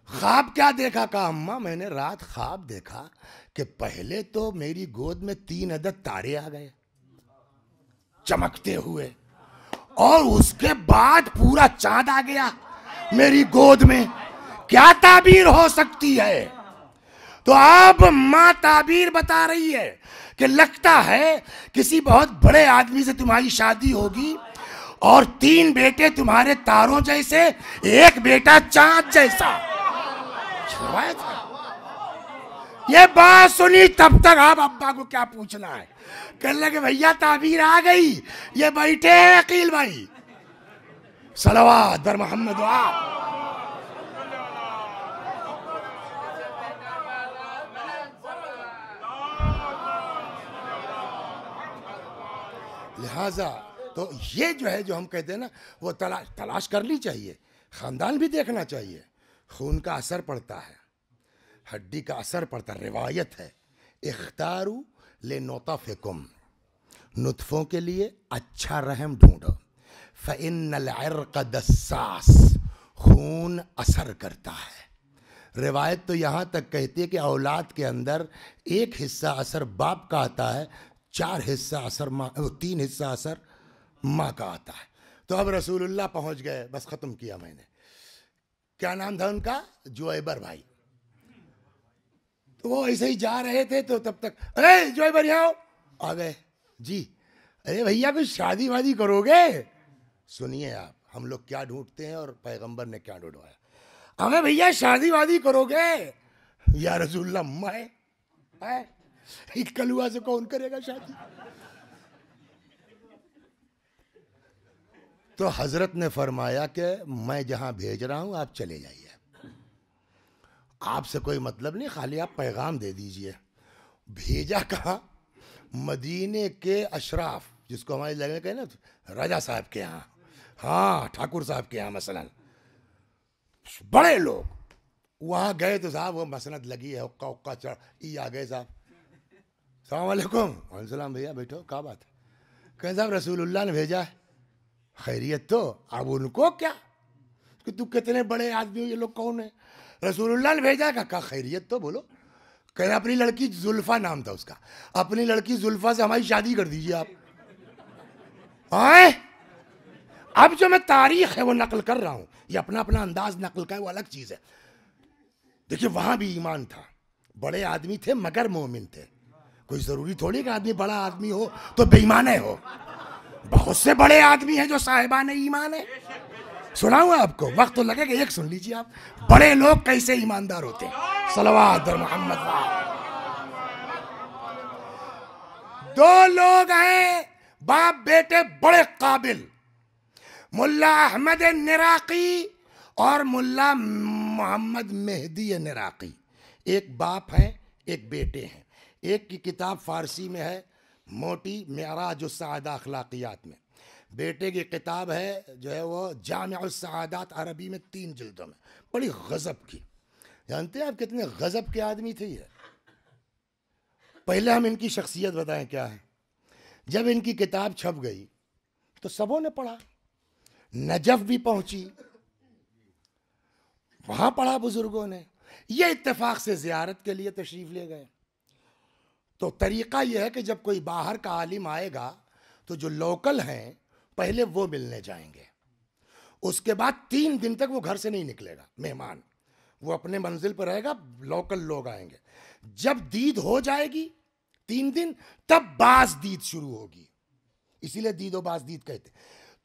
ख्वाब क्या देखा? कहा अम्मा मैंने रात ख्वाब देखा कि पहले तो मेरी गोद में 3 अदद तारे आ गए चमकते हुए, और उसके बाद पूरा चांद आ गया मेरी गोद में। क्या ताबीर हो सकती है? तो अब मां ताबीर बता रही है कि लगता है किसी बहुत बड़े आदमी से तुम्हारी शादी होगी और 3 बेटे तुम्हारे तारों जैसे, एक बेटा चांद जैसा। ये बात सुनी तब तक आप अब्बा को क्या पूछना है, कहने लगे भैया ताबीर आ गई, ये बैठे हैं अकील भाई। सलवात दर मोहम्मद। लिहाजा तो ये जो है जो हम कहते हैं ना, वो तलाश करनी चाहिए, खानदान भी देखना चाहिए। खून का असर पड़ता है, हड्डी का असर पड़ता है। रिवायत है इख्तारू ले नोतफिकुम, नुतफों के लिए अच्छा रहम ढूंढो। फ़इन्नल इर्क़ दस्सास, खून असर करता है। रिवायत तो यहाँ तक कहती है कि औलाद के अंदर एक हिस्सा असर बाप का आता है, 4 हिस्सा असर माँ, 3 हिस्सा असर माँ का आता है। तो अब रसूलुल्लाह पहुँच गए, बस ख़त्म किया मैंने। क्या नाम था उनका? जुएबर भाई। तो वो ऐसे ही जा रहे थे, तो तब तक अरे जुएबर यहाँ आ गए जी। अरे भैया कुछ शादी वादी करोगे? सुनिए आप, हम लोग क्या ढूंढते हैं और पैगंबर ने क्या ढूंढवाया। हमें भैया शादी वादी करोगे? या रसूलुल्लाह मैं इस कलुआ से कौन करेगा शादी? तो हजरत ने फरमाया कि मैं जहां भेज रहा हूं आप चले जाइए, आपसे कोई मतलब नहीं, खाली आप पैगाम दे दीजिए। भेजा कहा? मदीने के अशराफ, जिसको हमारे लगने कहे ना राजा साहब के यहाँ, हाँ ठाकुर साहब के यहाँ मसलन, बड़े लोग वहाँ गए तो साहब वो मसनद लगी है, हुक्का हुक्का चढ़ ई आ गए साहब। सलाम अलैकुम। सलाम भैया बैठो, क्या बात है? कहें साहब रसूलुल्लाह ने भेजा है। खैरियत तो? अब उनको क्या कि तू कितने बड़े आदमी हो, ये लोग कौन है? रसूलुल्लाह ने भेजा। कहा खैरियत तो बोलो। कह अपनी लड़की जुल्फा नाम था उसका, अपनी लड़की जुल्फा से हमारी शादी कर दीजिए आप। आए अब जो मैं तारीख है वो नकल कर रहा हूं, ये अपना अपना अंदाज नकल का है, वो अलग चीज है। देखिए वहां भी ईमान था, बड़े आदमी थे मगर मोमिन थे। कोई जरूरी थोड़ी कि आदमी बड़ा आदमी हो तो बेईमाने हो, बहुत से बड़े आदमी हैं जो साहिबान ईमान है। सुनाऊं आपको? वक्त तो लगेगा, एक सुन लीजिए आप, बड़े लोग कैसे ईमानदार होते हैं। सलवात दर मोहम्मद। 2 लोग हैं बाप बेटे बड़े काबिल, मुल्ला अहमद निराकी और मुल्ला मोहम्मद मेहदी निराकी। एक बाप है एक बेटे हैं। एक की किताब फारसी में है मोटी, मेराज उस्सादा अखलाकियात में। बेटे की किताब है जो है वो जामिअ उस्सादात, अरबी में 3 जिल्दों में, बड़ी गजब की। जानते हैं आप कितने गजब के आदमी थे ये? पहले हम इनकी शख्सियत बताएं क्या है। जब इनकी किताब छप गई तो सबों ने पढ़ा, नजफ भी पहुंची, वहां पढ़ा बुजुर्गों ने, ये इत्तेफाक से जियारत के लिए तशरीफ ले गए। तो तरीका यह है कि जब कोई बाहर का आलिम आएगा तो जो लोकल हैं पहले वो मिलने जाएंगे, उसके बाद 3 दिन तक वो घर से नहीं निकलेगा मेहमान, वो अपने मंजिल पर रहेगा, लोकल लोग आएंगे। जब दीद हो जाएगी 3 दिन, तब बाज दीद शुरू होगी, इसीलिए दीदो बाज दीद कहते।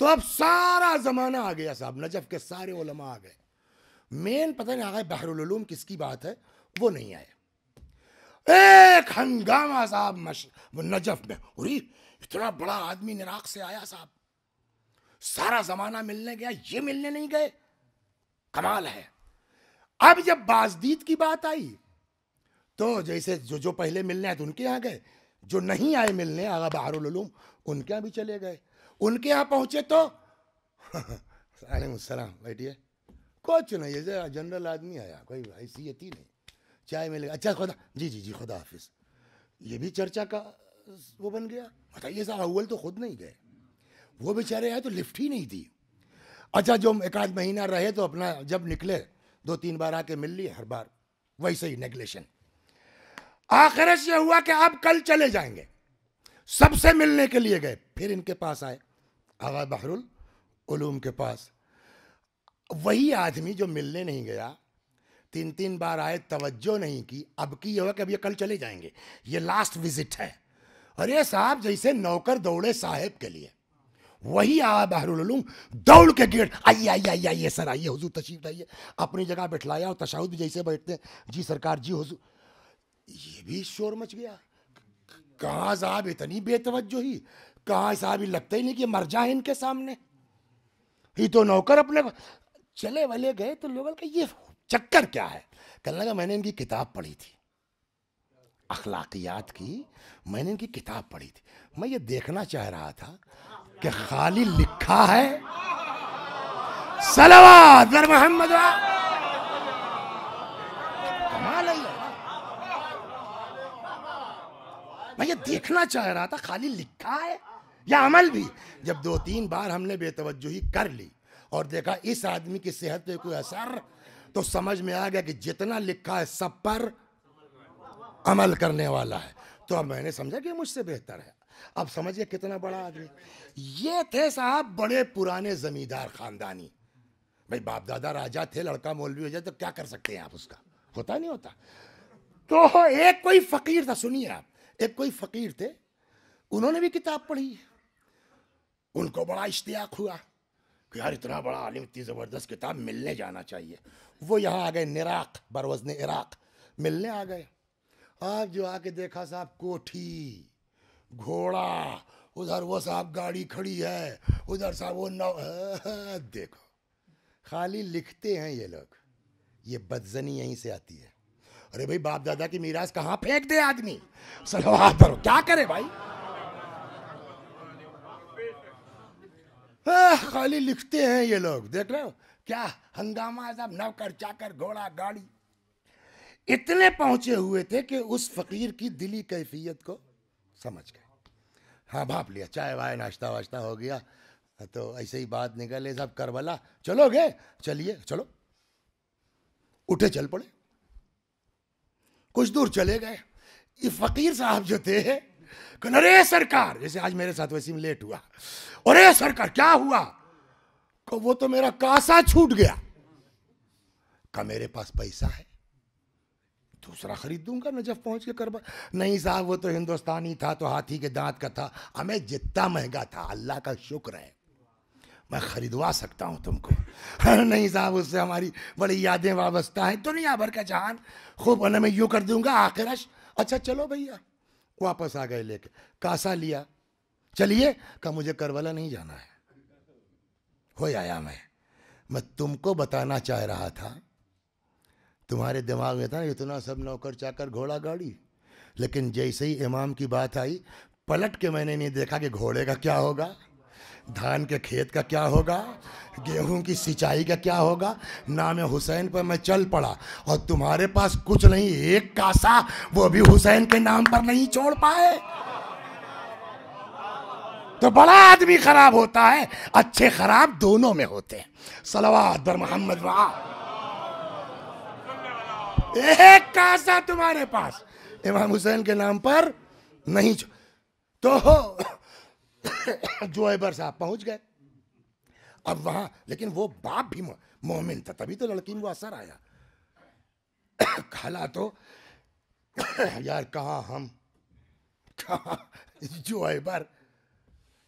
तो अब सारा जमाना आ गया साहब, नजफ के सारे उलमा आ गए। मेन पता नहीं आ गए बहरुल उलूम किसकी बात है, वो नहीं आए। एक हंगामा साहब नजफ में, अरे इतना बड़ा आदमी इराक से आया साहब, सारा जमाना मिलने गया, ये मिलने नहीं गए, कमाल है। अब जब बाजदीद की बात आई तो जैसे जो पहले मिलने आए तो उनके यहाँ गए, जो नहीं आए मिलने आगा बहरुल उलूम उनके यहाँ भी चले गए। उनके यहाँ पहुंचे तो सलाम बैठिए, कुछ नहीं, ऐसे जनरल आदमी आया, कोई हैसियत ही नहीं, चाय मिलेगा, अच्छा खुदा जी जी जी खुदा हाफिज, ये भी चर्चा का वो बन गया। बताइए साहब, अव्वल तो खुद नहीं गए, वो बेचारे आए तो लिफ्ट ही नहीं दी। अच्छा जो 1 महीना रहे तो अपना जब निकले 2-3 बार आके मिल लिए, हर बार वैसे ही नेगलेशन। आखिर से हुआ कि अब कल चले जाएंगे, सबसे मिलने के लिए गए, फिर इनके पास आए आगा बहरुल उलूम के पास। वही आदमी जो मिलने नहीं गया, 3-3 बार आए, तवज्जो नहीं की, अब की यह कि अब ये कल चले जाएंगे, ये लास्ट विजिट है। अरे साहब जैसे नौकर दौड़े साहेब के लिए, वही आया बहरुल उलूम दौड़ के गेट, आइए आइए आइए सर आइए, हुजूर तशरीफ लाइए, अपनी जगह बैठलाया और तशहुद भी जैसे बैठते हैं, जी सरकार जी हुजूर। ये भी शोर मच गया, कहाँ साहब इतनी बेतवज्जो ही, कहाँ साहब लगता ही नहीं कि मर जाए इनके सामने, ही तो नौकर अपने चले वाले गए। तो लोगों का ये चक्कर क्या है, कहने लगा मैंने इनकी किताब पढ़ी थी, अखलाकियात की, मैंने इनकी किताब पढ़ी थी, मैं ये देखना चाह रहा था कि खाली लिखा है सलवात पर मोहम्मद, कमाल है, मैं ये देखना चाह रहा था खाली लिखा है या अमल भी। जब 2-3 बार हमने बेतवज्जोही कर ली और देखा इस आदमी की सेहत पे कोई असर, तो समझ में आ गया कि जितना लिखा है सब पर अमल करने वाला है। तो अब मैंने समझा कि मुझसे बेहतर है। अब समझिए कितना बड़ा आदमी ये थे साहब, बड़े पुराने जमींदार खानदानी। भाई बाप दादा राजा थे, लड़का मौलवी हो जाए तो क्या कर सकते हैं आप, उसका होता नहीं होता। तो एक कोई फकीर था, सुनिए आप, एक कोई फकीर थे, उन्होंने भी किताब पढ़ी, उनको बड़ा इश्तियाक हुआ कि यार इतना बड़ा आलिम, इतनी जबरदस्त किताब, मिलने जाना चाहिए। वो यहाँ आ गए, निराक बरवज़्न इराक मिलने आ गए। आज जो आके देखा साहब, कोठी घोड़ा, उधर वो साहब गाड़ी खड़ी है, उधर साहब वो देखो खाली लिखते हैं ये लोग, ये बदजनी यहीं से आती है। अरे भाई बाप दादा की मीरास कहाँ फेंक दे आदमी, सलवात करो, क्या करे भाई, खाली लिखते हैं ये लोग। देख रहे हो क्या हंगामा साहब, नौकर चाकर घोड़ा गाड़ी। इतने पहुंचे हुए थे कि उस फकीर की दिली कैफियत को समझ गए। हाँ भाप लिया, चाय वाय नाश्ता वाश्ता हो गया, तो ऐसे ही बात निकले साहब, करबला चलोगे, चलिए चलो, उठे चल पड़े, कुछ दूर चले गए। ये फकीर साहब जो थे, अरे सरकार, जैसे आज मेरे साथ वैसे में लेट हुआ, अरे सरकार क्या हुआ, को वो तो मेरा कासा छूट गया, का मेरे पास पैसा है, दूसरा खरीद दूंगा नजफ पहुंच के करबा। नहीं साहब वो तो हिंदुस्तानी था, तो हाथी के दांत का था, हमें जितना महंगा था अल्लाह का शुक्र है मैं खरीदवा सकता हूं तुमको। नहीं साहब उससे हमारी बड़ी यादें वाबस्ता हैं, दुनिया भर का जहान खूब मैं यूं कर दूंगा आखिरश। अच्छा चलो भैया, वापस आ गए लेके, कासा लिया, चलिए, का मुझे करबला नहीं जाना है, हो आया मैं तुमको बताना चाह रहा था, तुम्हारे दिमाग में था इतना सब नौकर चाकर घोड़ा गाड़ी, लेकिन जैसे ही इमाम की बात आई, पलट के मैंने नहीं देखा कि घोड़े का क्या होगा, धान के खेत का क्या होगा, गेहूं की सिंचाई का क्या होगा। नाम हुसैन पर मैं चल पड़ा, और तुम्हारे पास कुछ नहीं, एक कासा, वो भी हुसैन के नाम पर नहीं छोड़ पाए। तो बड़ा आदमी खराब होता है, अच्छे खराब दोनों में होते हैं। सलवात बर मोहम्मद वाह। एक कासा तुम्हारे पास इमाम हुसैन के नाम पर नहीं। तो जोएबर साहब पहुंच गए अब वहां, लेकिन वो बाप भी मोमिन था, तभी तो लड़की में वो असर आया। खाला तो यार कहा हम कहा जोएबर,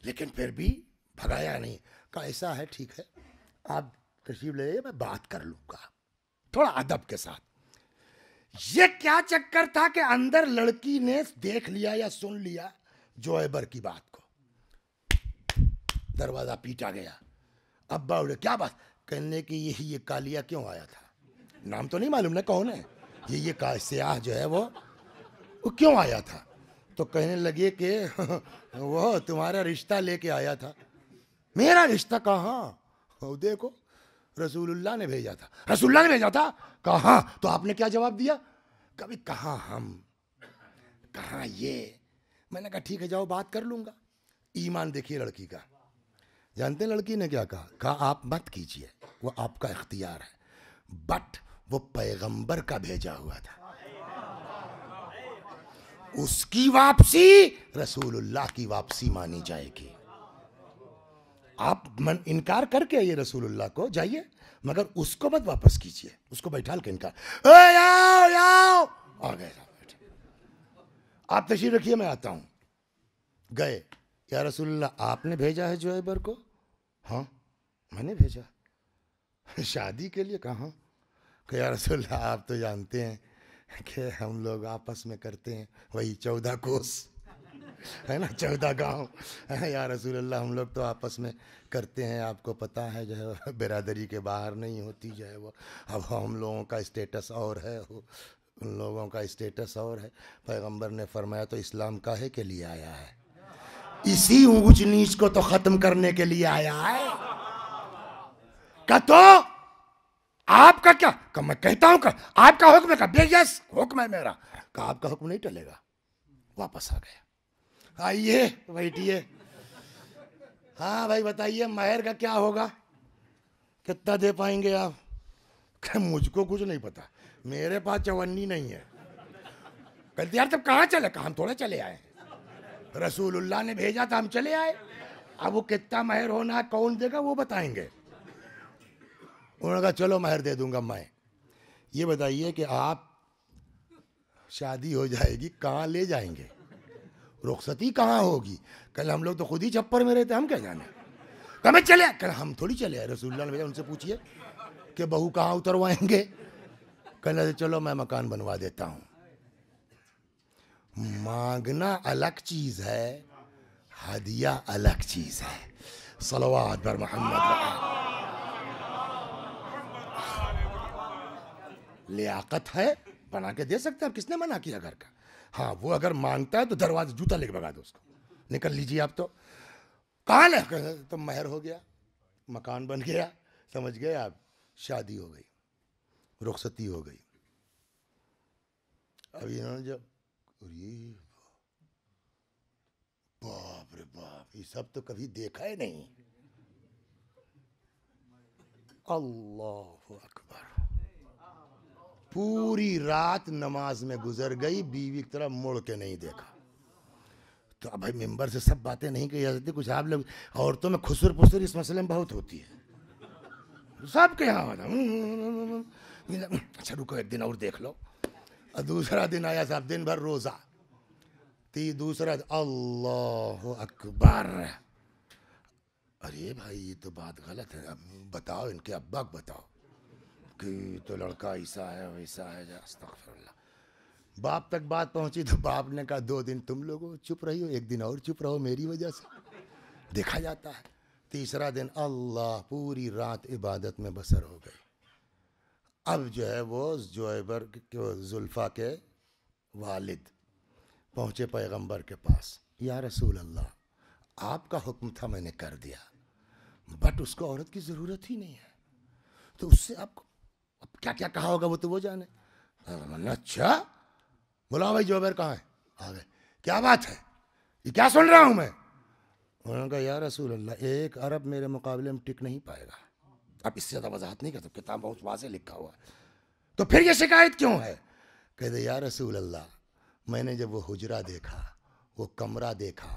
लेकिन फिर भी भगाया नहीं। कहा ऐसा है, ठीक है आप तशरीफ ले, मैं बात कर लूंगा थोड़ा अदब के साथ। ये क्या चक्कर था कि अंदर लड़की ने देख लिया या सुन लिया जोएबर की बात को, दरवाजा पीटा गया। अब्बा उड़े, क्या बात? कहने की ये कालिया क्यों आया था, नाम तो नहीं मालूम ना कौन है ये स्याह जो है वो क्यों आया था? तो कहने लगे कि वो तुम्हारा रिश्ता लेके आया था। मेरा रिश्ता कहाँ? देखो रसूलुल्लाह ने भेजा था। रसूलुल्लाह ने भेजा था? कहाँ? तो आपने क्या जवाब दिया? कभी कहाँ हम, कहाँ ये। मैंने कहा ठीक है जाओ बात कर लूंगा। ईमान देखिए लड़की का। जानते हैं लड़की ने क्या कहा? कहा आप मत कीजिए, वो आपका इख्तियार है, बट वो पैगंबर का भेजा हुआ था, उसकी वापसी रसूलुल्लाह की वापसी मानी जाएगी। आप मन इनकार करके आइए रसूलुल्लाह को, जाइए, मगर उसको मत वापस कीजिए। उसको बैठाल के इनकार, आओ आ गए, आप तशरीफ रखिए मैं आता हूं। गए, या रसूलुल्लाह आपने भेजा है जोएबर को? हाँ मैंने भेजा। शादी के लिए? कहा? या रसूलुल्लाह आप तो जानते हैं कि हम लोग आपस में करते हैं वही 14 कोस है ना, 14 गांव। या रसूलुल्लाह हम लोग तो आपस में करते हैं, आपको पता है जो है बिरादरी के बाहर नहीं होती जो है वो। अब हम लोगों का स्टेटस और है, उन लोगों का स्टेटस और है। पैगंबर ने फरमाया तो इस्लाम काहे के लिए आया है? इसी ऊंच नीच को तो खत्म करने के लिए आया है। का तो आपका क्या का मैं कहता हूं का आपका हुक्म का बेयस हुक्म है मेरा का, आपका हुक्म नहीं टलेगा। वापस आ गया। आइए बैठिए। हाँ भाई बताइए महर का क्या होगा, कितना दे पाएंगे आप? मुझको कुछ नहीं पता, मेरे पास चवन्नी नहीं है। कहते यार तब कहाँ चले? कहा हम थोड़े चले आए, रसूलुल्लाह ने भेजा था हम चले आए। अब वो कितना महर होना है कौन देगा वो बताएंगे। उन्होंने कहा चलो महर दे दूंगा मैं। ये बताइए कि आप शादी हो जाएगी कहाँ ले जाएंगे, रुखसती कहाँ होगी? कल हम लोग तो खुद ही छप्पर में रहते, हम क्या जाने। कल मैं चले, कल हम थोड़ी चले आए, रसूलुल्लाह ने भेजा। उनसे पूछिए कि बहू कहाँ उतरवाएंगे? कहने चलो मैं मकान बनवा देता हूँ। मांगना अलग चीज है, हदिया अलग चीज है। सलवात पर मोहम्मद। लियाकत है, बना के दे सकते हैं, किसने मना किया घर का? हाँ वो अगर मांगता है तो दरवाजे जूता लेके भगा दो उसको, निकल लीजिए आप। तो कहाँ ले? तो महर हो गया, मकान बन गया, समझ गए आप, शादी हो गई, रुखसती हो गई। अब इन्होंने जब बाप रे बाप, ये सब तो कभी देखा ही नहीं। अल्लाह अकबर। पूरी रात नमाज में गुजर गई, बीवी की तरफ मुड़ के नहीं देखा। तो अब भाई मेंबर से सब बातें नहीं कही जा सकती, कुछ आप लोग औरतों में खुसर पुसर इस मसले में बहुत होती है, सबके यहाँ होता। अच्छा रुको एक दिन और देख लो। और दूसरा दिन आया साहब, दिन भर रोजा, दूसरा अल्लाह अकबर। अरे भाई ये तो बात गलत है, अब बताओ इनके अब्बा को बताओ कि तो लड़का ऐसा है वैसा है। अस्तगफिरुल्लाह। बाप तक बात पहुंची तो बाप ने कहा 2 दिन तुम लोग चुप रही हो, एक दिन और चुप रहो मेरी वजह से, देखा जाता है। तीसरा दिन अल्लाह, पूरी रात इबादत में बसर हो गई। अब जो है वो जोएबर जुल्फा के वालिद पहुंचे पैगंबर के पास। या रसूल अल्लाह आपका हुक्म था मैंने कर दिया, बट उसको औरत की ज़रूरत ही नहीं है, तो उससे आपको अब क्या क्या कहा होगा वो तो वो जाने। अच्छा बुलाओ भाई जोएबर कहाँ है? आ गए। क्या बात है, ये क्या सुन रहा हूँ मैं? उन्होंने कहा या रसूल अल्लाह 1 अरब मेरे मुकाबले में टिक नहीं पाएगा। अब इससे ज़्यादा वजाहत नहीं कर सकते, किताब बहुत वाज़ेह लिखा हुआ है। तो फिर ये शिकायत क्यों है? कहते या रसूल अल्लाह, मैंने जब वो हुजरा देखा, वो कमरा देखा,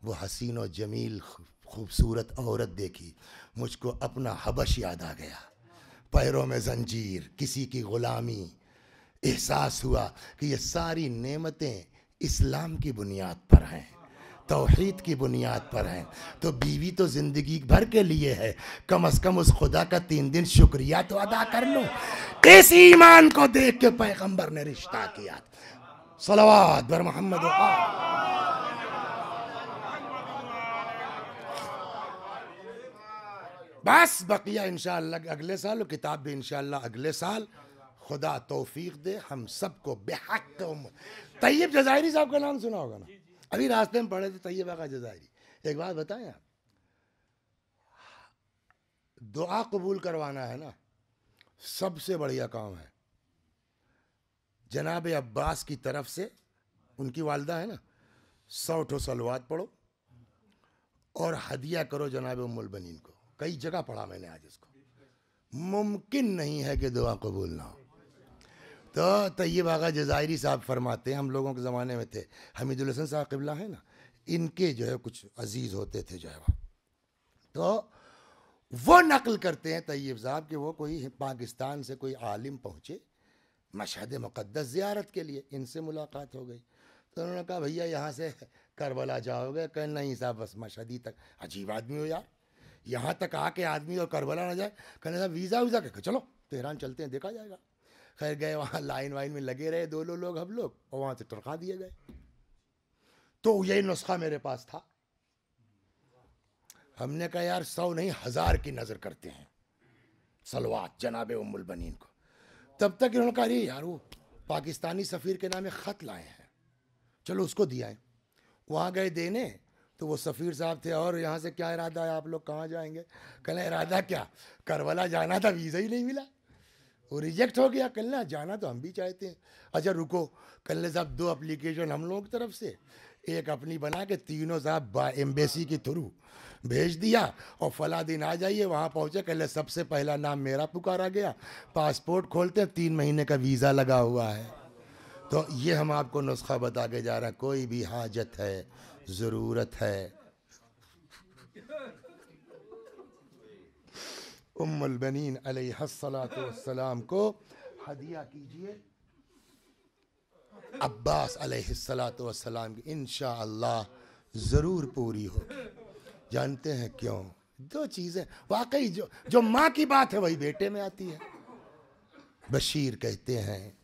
वो हसीन और जमील खूबसूरत औरत देखी, मुझको अपना हबश याद आ गया, पैरों में जंजीर, किसी की गुलामी। एहसास हुआ कि ये सारी नेमतें इस्लाम की बुनियाद पर हैं, तौहीद की बुनियाद पर हैं। तो बीवी तो जिंदगी भर के लिए है, कम से कम उस खुदा का 3 दिन शुक्रिया तो अदा कर लो। इस ईमान को देख के पैगंबर ने रिश्ता किया। सलवात बर मोहम्मद। बस बकिया इंशाअल्लाह अगले साल, किताब भी इंशाअल्लाह अगले साल। खुदा तौफीक दे हम सबको बेहक। तैयब जजायरी साहब का नाम सुना होगा ना, अभी रास्ते में पढ़े थे तैयब आका जजायरी। एक बात बताएं, दुआ कबूल करवाना है ना, सबसे बढ़िया काम है। जनाब अब्बास की तरफ से, उनकी वालदा है ना, 100 ठो सलवात पढ़ो और हदिया करो जनाब उम्मुल बनीन को। कई जगह पढ़ा मैंने आज इसको। मुमकिन नहीं है कि दुआ कबूल ना हो। तो तैयब आगा जजायरी साहब फरमाते हैं, हम लोगों के ज़माने में थे, हमीदुल हसन साहब क़िबला है ना, इनके जो है कुछ अजीज़ होते थे जो है वो, तो वो नकल करते हैं तैयब साहब कि वो कोई पाकिस्तान से कोई आलिम पहुँचे मशहद मुक़द्दस ज़ियारत के लिए, इनसे मुलाकात हो गई। तो उन्होंने कहा भैया यहाँ से करबला जाओगे? कहीं नहीं साहब, बस मशहद ही तक। अजीब आदमी हो यार, यहाँ तक आके आदमी और करबला ना जाए। कहने साहब वीज़ा वीज़ा के, चलो तेहरान चलते हैं, देखा जाएगा। खैर गए, वहाँ लाइन वाइन में लगे रहे 2 लोग हम लोग, और वहाँ से टरखा दिए गए। तो यही नुस्खा मेरे पास था। हमने कहा यार 100 नहीं 1000 की नज़र करते हैं सलवात जनाब उम्मुल बनीन को। तब तक इन्होंने कहा अरे यार वो पाकिस्तानी सफ़ीर के नाम एक ख़त लाए हैं, चलो उसको दिया है। वहाँ गए देने, तो वो सफ़ीर साहब थे, और यहाँ से क्या इरादा है, आप लोग कहाँ जाएंगे? कहना इरादा क्या, करबला जाना था, वीज़ा ही नहीं मिला, वो रिजेक्ट हो गया। कहना जाना तो हम भी चाहते हैं। अच्छा रुको, कहने साहब 2 एप्लीकेशन हम लोगों की तरफ से, एक अपनी बना के, तीनों साहब एम्बेसी के थ्रू भेज दिया, और फला दिन आ जाइए। वहाँ पहुँचे, कहले सबसे पहला नाम मेरा पुकारा गया, पासपोर्ट खोलते 3 महीने का वीज़ा लगा हुआ है। तो ये हम आपको नुस्खा बता के जा रहे हैं, कोई भी हाजत है, ज़रूरत है, उम्मुल बनीन अलैहिस्सलातु वस्सलाम को हदिया कीजिए, अब्बास अलैहिस्सलातु वस्सलाम की इंशाअल्लाह ज़रूर पूरी होगी। जानते हैं क्यों? 2 चीज़ें वाकई, जो माँ की बात है वही बेटे में आती है। बशीर कहते हैं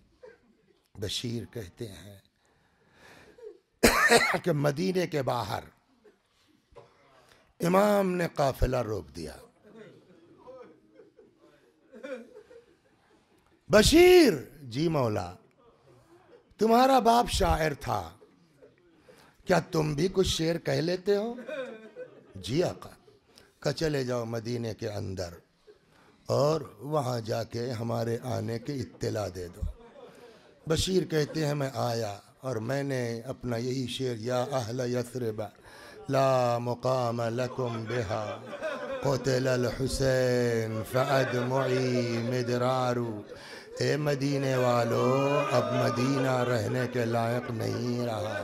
कि मदीने के बाहर इमाम ने काफिला रोक दिया। बशीर, जी मौला, तुम्हारा बाप शायर था, क्या तुम भी कुछ शेर कह लेते हो? जी आका। का चले जाओ मदीने के अंदर और वहाँ जाके हमारे आने की इत्तला दे दो। बशीर कहते हैं मैं आया और मैंने अपना यही शेर, या अहल यथरिब ला मुकाम लकुम बिहा क़ुतिल हुसैन फ़अदमुई मिदरारू, ए मदीने वालों, अब मदीना रहने के लायक नहीं रहा,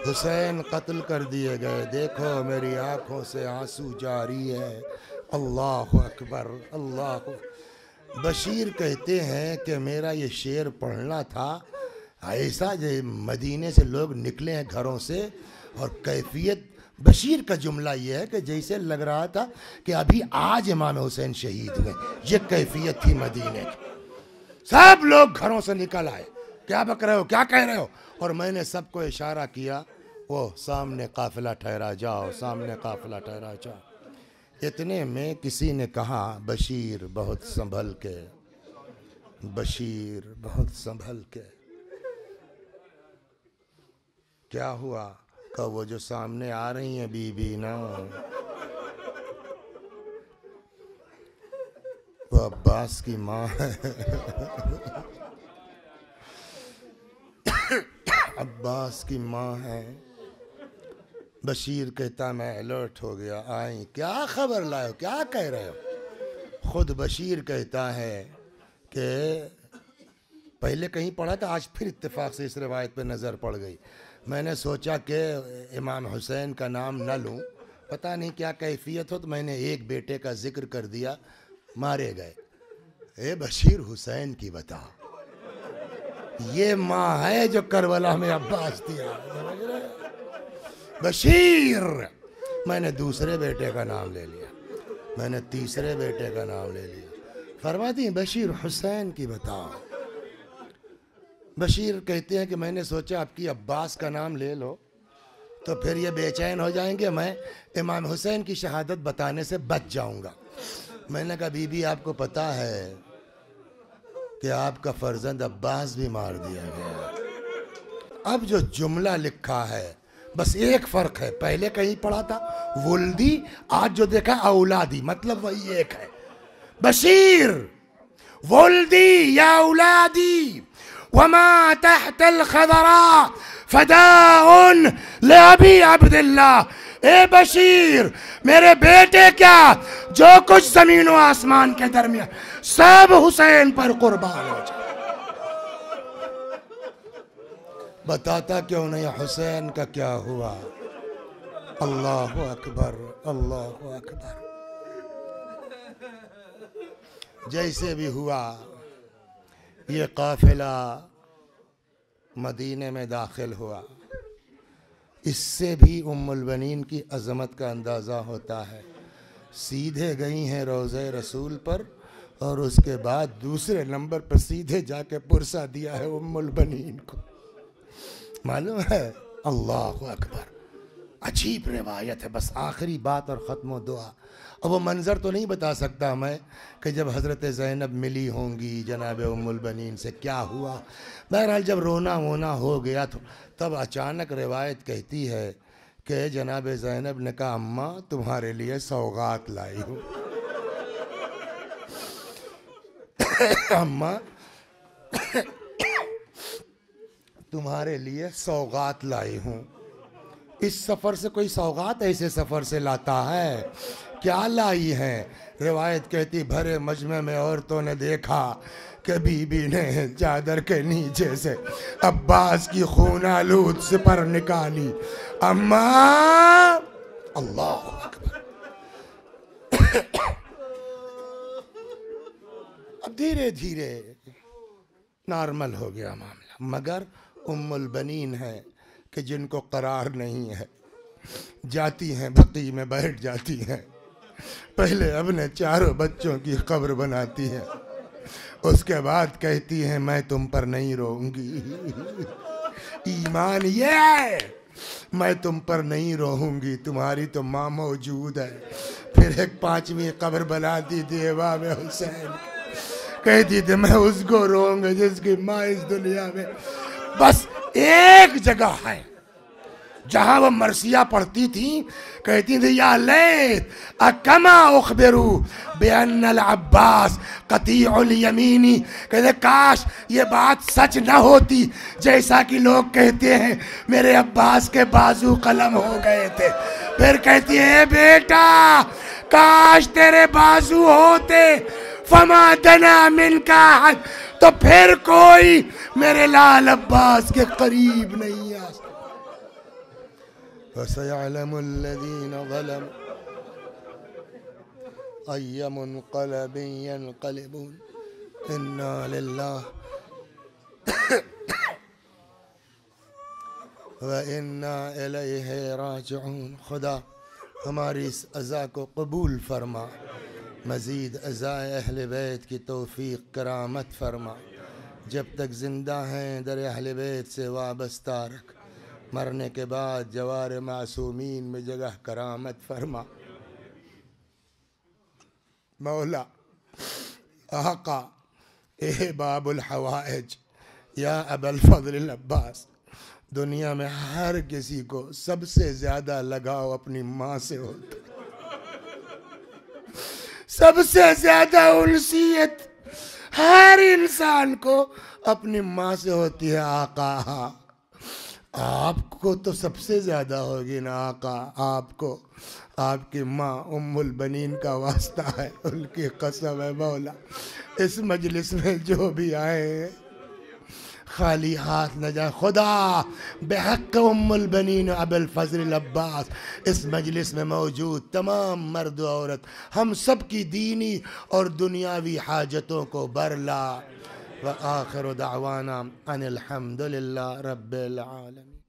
हुसैन कत्ल कर दिए गए, देखो मेरी आँखों से आंसू जारी है। अल्लाह अकबर, अल्लाह। बशीर कहते हैं कि मेरा ये शेर पढ़ना था, ऐसा जो मदीने से लोग निकले हैं घरों से, और कैफियत बशीर का जुमला ये है कि जैसे लग रहा था कि अभी आज इमाम हुसैन शहीद हुए, ये कैफियत थी मदीने की। सब लोग घरों से निकल आए, क्या बक रहे हो, क्या कह रहे हो? और मैंने सबको इशारा किया, वो सामने काफिला ठहरा जाओ, सामने काफिला ठहरा जाओ। इतने में किसी ने कहा बशीर बहुत संभल के, बशीर बहुत संभल के। क्या हुआ? का वो जो सामने आ रही है बीबी ना, वो अब्बास की माँ है। अब्बास की माँ है। बशीर कहता मैं अलर्ट हो गया, आई क्या खबर लाए हो, क्या कह रहे हो? खुद बशीर कहता है कि पहले कहीं पढ़ा था, आज फिर इत्तेफाक से इस रिवायत पे नज़र पड़ गई। मैंने सोचा कि इमाम हुसैन का नाम न लूँ, पता नहीं क्या कैफियत हो, तो मैंने एक बेटे का जिक्र कर दिया, मारे गए। ए बशीर हुसैन की बता, ये माँ है जो करबला में अब्बास दिया, बशीर। मैंने दूसरे बेटे का नाम ले लिया, मैंने तीसरे बेटे का नाम ले लिया। फरमाती बशीर हुसैन की बताओ। बशीर कहते हैं कि मैंने सोचा आपकी अब्बास का नाम ले लो तो फिर ये बेचैन हो जाएंगे, मैं इमाम हुसैन की शहादत बताने से बच जाऊंगा। मैंने कहा बीबी आपको पता है कि आपका फर्जंद अब्बास भी मार दिया गया। अब जो जुमला लिखा है बस एक फर्क है, पहले कहीं पढ़ा था वुल्दी, आज जो देखा औलादी, मतलब वही एक है। बशीर वुल्दी या औलादी वमा तहतल खदरा फदाउन लअबी अब्दुल्लाह। ए बशीर, मेरे बेटे क्या, जो कुछ जमीन और आसमान के दरमियान सब हुसैन पर कुर्बान हो जाए। बताता क्यों नहीं हुसैन का क्या हुआ। अल्लाह अकबर, अल्लाह अकबर। जैसे भी हुआ ये काफिला मदीने में दाखिल हुआ, इससे भी उम्मुल बनीन की अज़मत का अंदाज़ा होता है। सीधे गई हैं रोज़े रसूल पर और उसके बाद दूसरे नंबर पर सीधे जाके पुरसा दिया है उम्मुल बनीन को। मालूम है, अल्लाह अकबर, अजीब रिवायत है। बस आखिरी बात और ख़त्म दुआ। अब वो मंज़र तो नहीं बता सकता मैं कि जब हज़रत ज़ैनब मिली होंगी जनाब उम्मुल बनीन से क्या हुआ। बहरहाल जब रोना वोना हो गया तो तब अचानक रिवायत कहती है कि जनाब ज़ैनब ने कहा अम्मा तुम्हारे लिए सौगात लाई हूँ। अम्मा तुम्हारे लिए सौगात लाई हूँ। इस सफ़र से कोई सौगात ऐसे सफ़र से लाता है, क्या लाई है। रिवायत कहती भरे मजमे में औरतों ने देखा कि बीबी ने चादर के नीचे से अब्बास की खून आलूद सिपर निकाली। अम्मा, अल्लाह अकबर। अब धीरे धीरे नॉर्मल हो गया मामला, मगर उम्मुल बनीन है कि जिनको करार नहीं है, जाती हैं बकी में बैठ जाती हैं, पहले अपने चारों बच्चों की कब्र बनाती हैं, उसके बाद कहती हैं मैं तुम पर नहीं रोऊंगी। ईमान ये है, मैं तुम पर नहीं रोऊंगी, तुम्हारी तो माँ मौजूद है। फिर एक पांचवी कब्र बना दी थी इमाम हुसैन, कहती थी मैं उसको रोऊंगी जिसकी माँ इस दुनिया में बस एक जगह है जहां वो मरसिया पढ़ती थी। कहती थी या लैत अकमा उखबिरू बेअन्नल अब्बास कतीउल यमीनी। कहते काश ये बात सच न होती जैसा कि लोग कहते हैं मेरे अब्बास के बाजू कलम हो गए थे। फिर कहती है बेटा काश तेरे बाजू होते, फमा दना मिनका हद, तो फिर कोई मेरे लाल अब्बास के करीब नहीं आ सकता। वसयअलमुल्लज़ीन ज़लमू अय्य मुनक़लबिन यनक़लिबून इन्ना लिल्लाहि व इन्ना इलैहि राजिऊन। खुदा हमारी इस अज़ा को कबूल फरमा, मज़ीद अज़ाए अहले बैत की तौफ़ीक़ करामत फरमा। जब तक ज़िंदा हैं दर अहले बैत से वाबस्ता रख, मरने के बाद जवार मासूमीन में जगह करामत फरमा। मौला आका ए बाबुल हवाइज या अबुल फज़ल अब्बास, दुनिया में हर किसी को सबसे ज़्यादा लगाव अपनी माँ से होता, सबसे ज़्यादा उल्सियत हर इंसान को अपनी माँ से होती है। आका आपको तो सबसे ज़्यादा होगी ना आका, आपको आपकी माँ उम्मुल बनीन का वास्ता है, उनकी कसम है मौला। इस मजलिस में जो भी आए हैं खाली हाथ न जाए। खुदा बेहक उम्मुल बनीन अबुल फजल अब्बास, इस मजलिस में मौजूद तमाम मर्द औरत हम सब की दीनी और दुनियावी हाजतों को बरला। व आखिर दावाना अनिल हम्दुलिल्लाह रब्बिल आलमीन।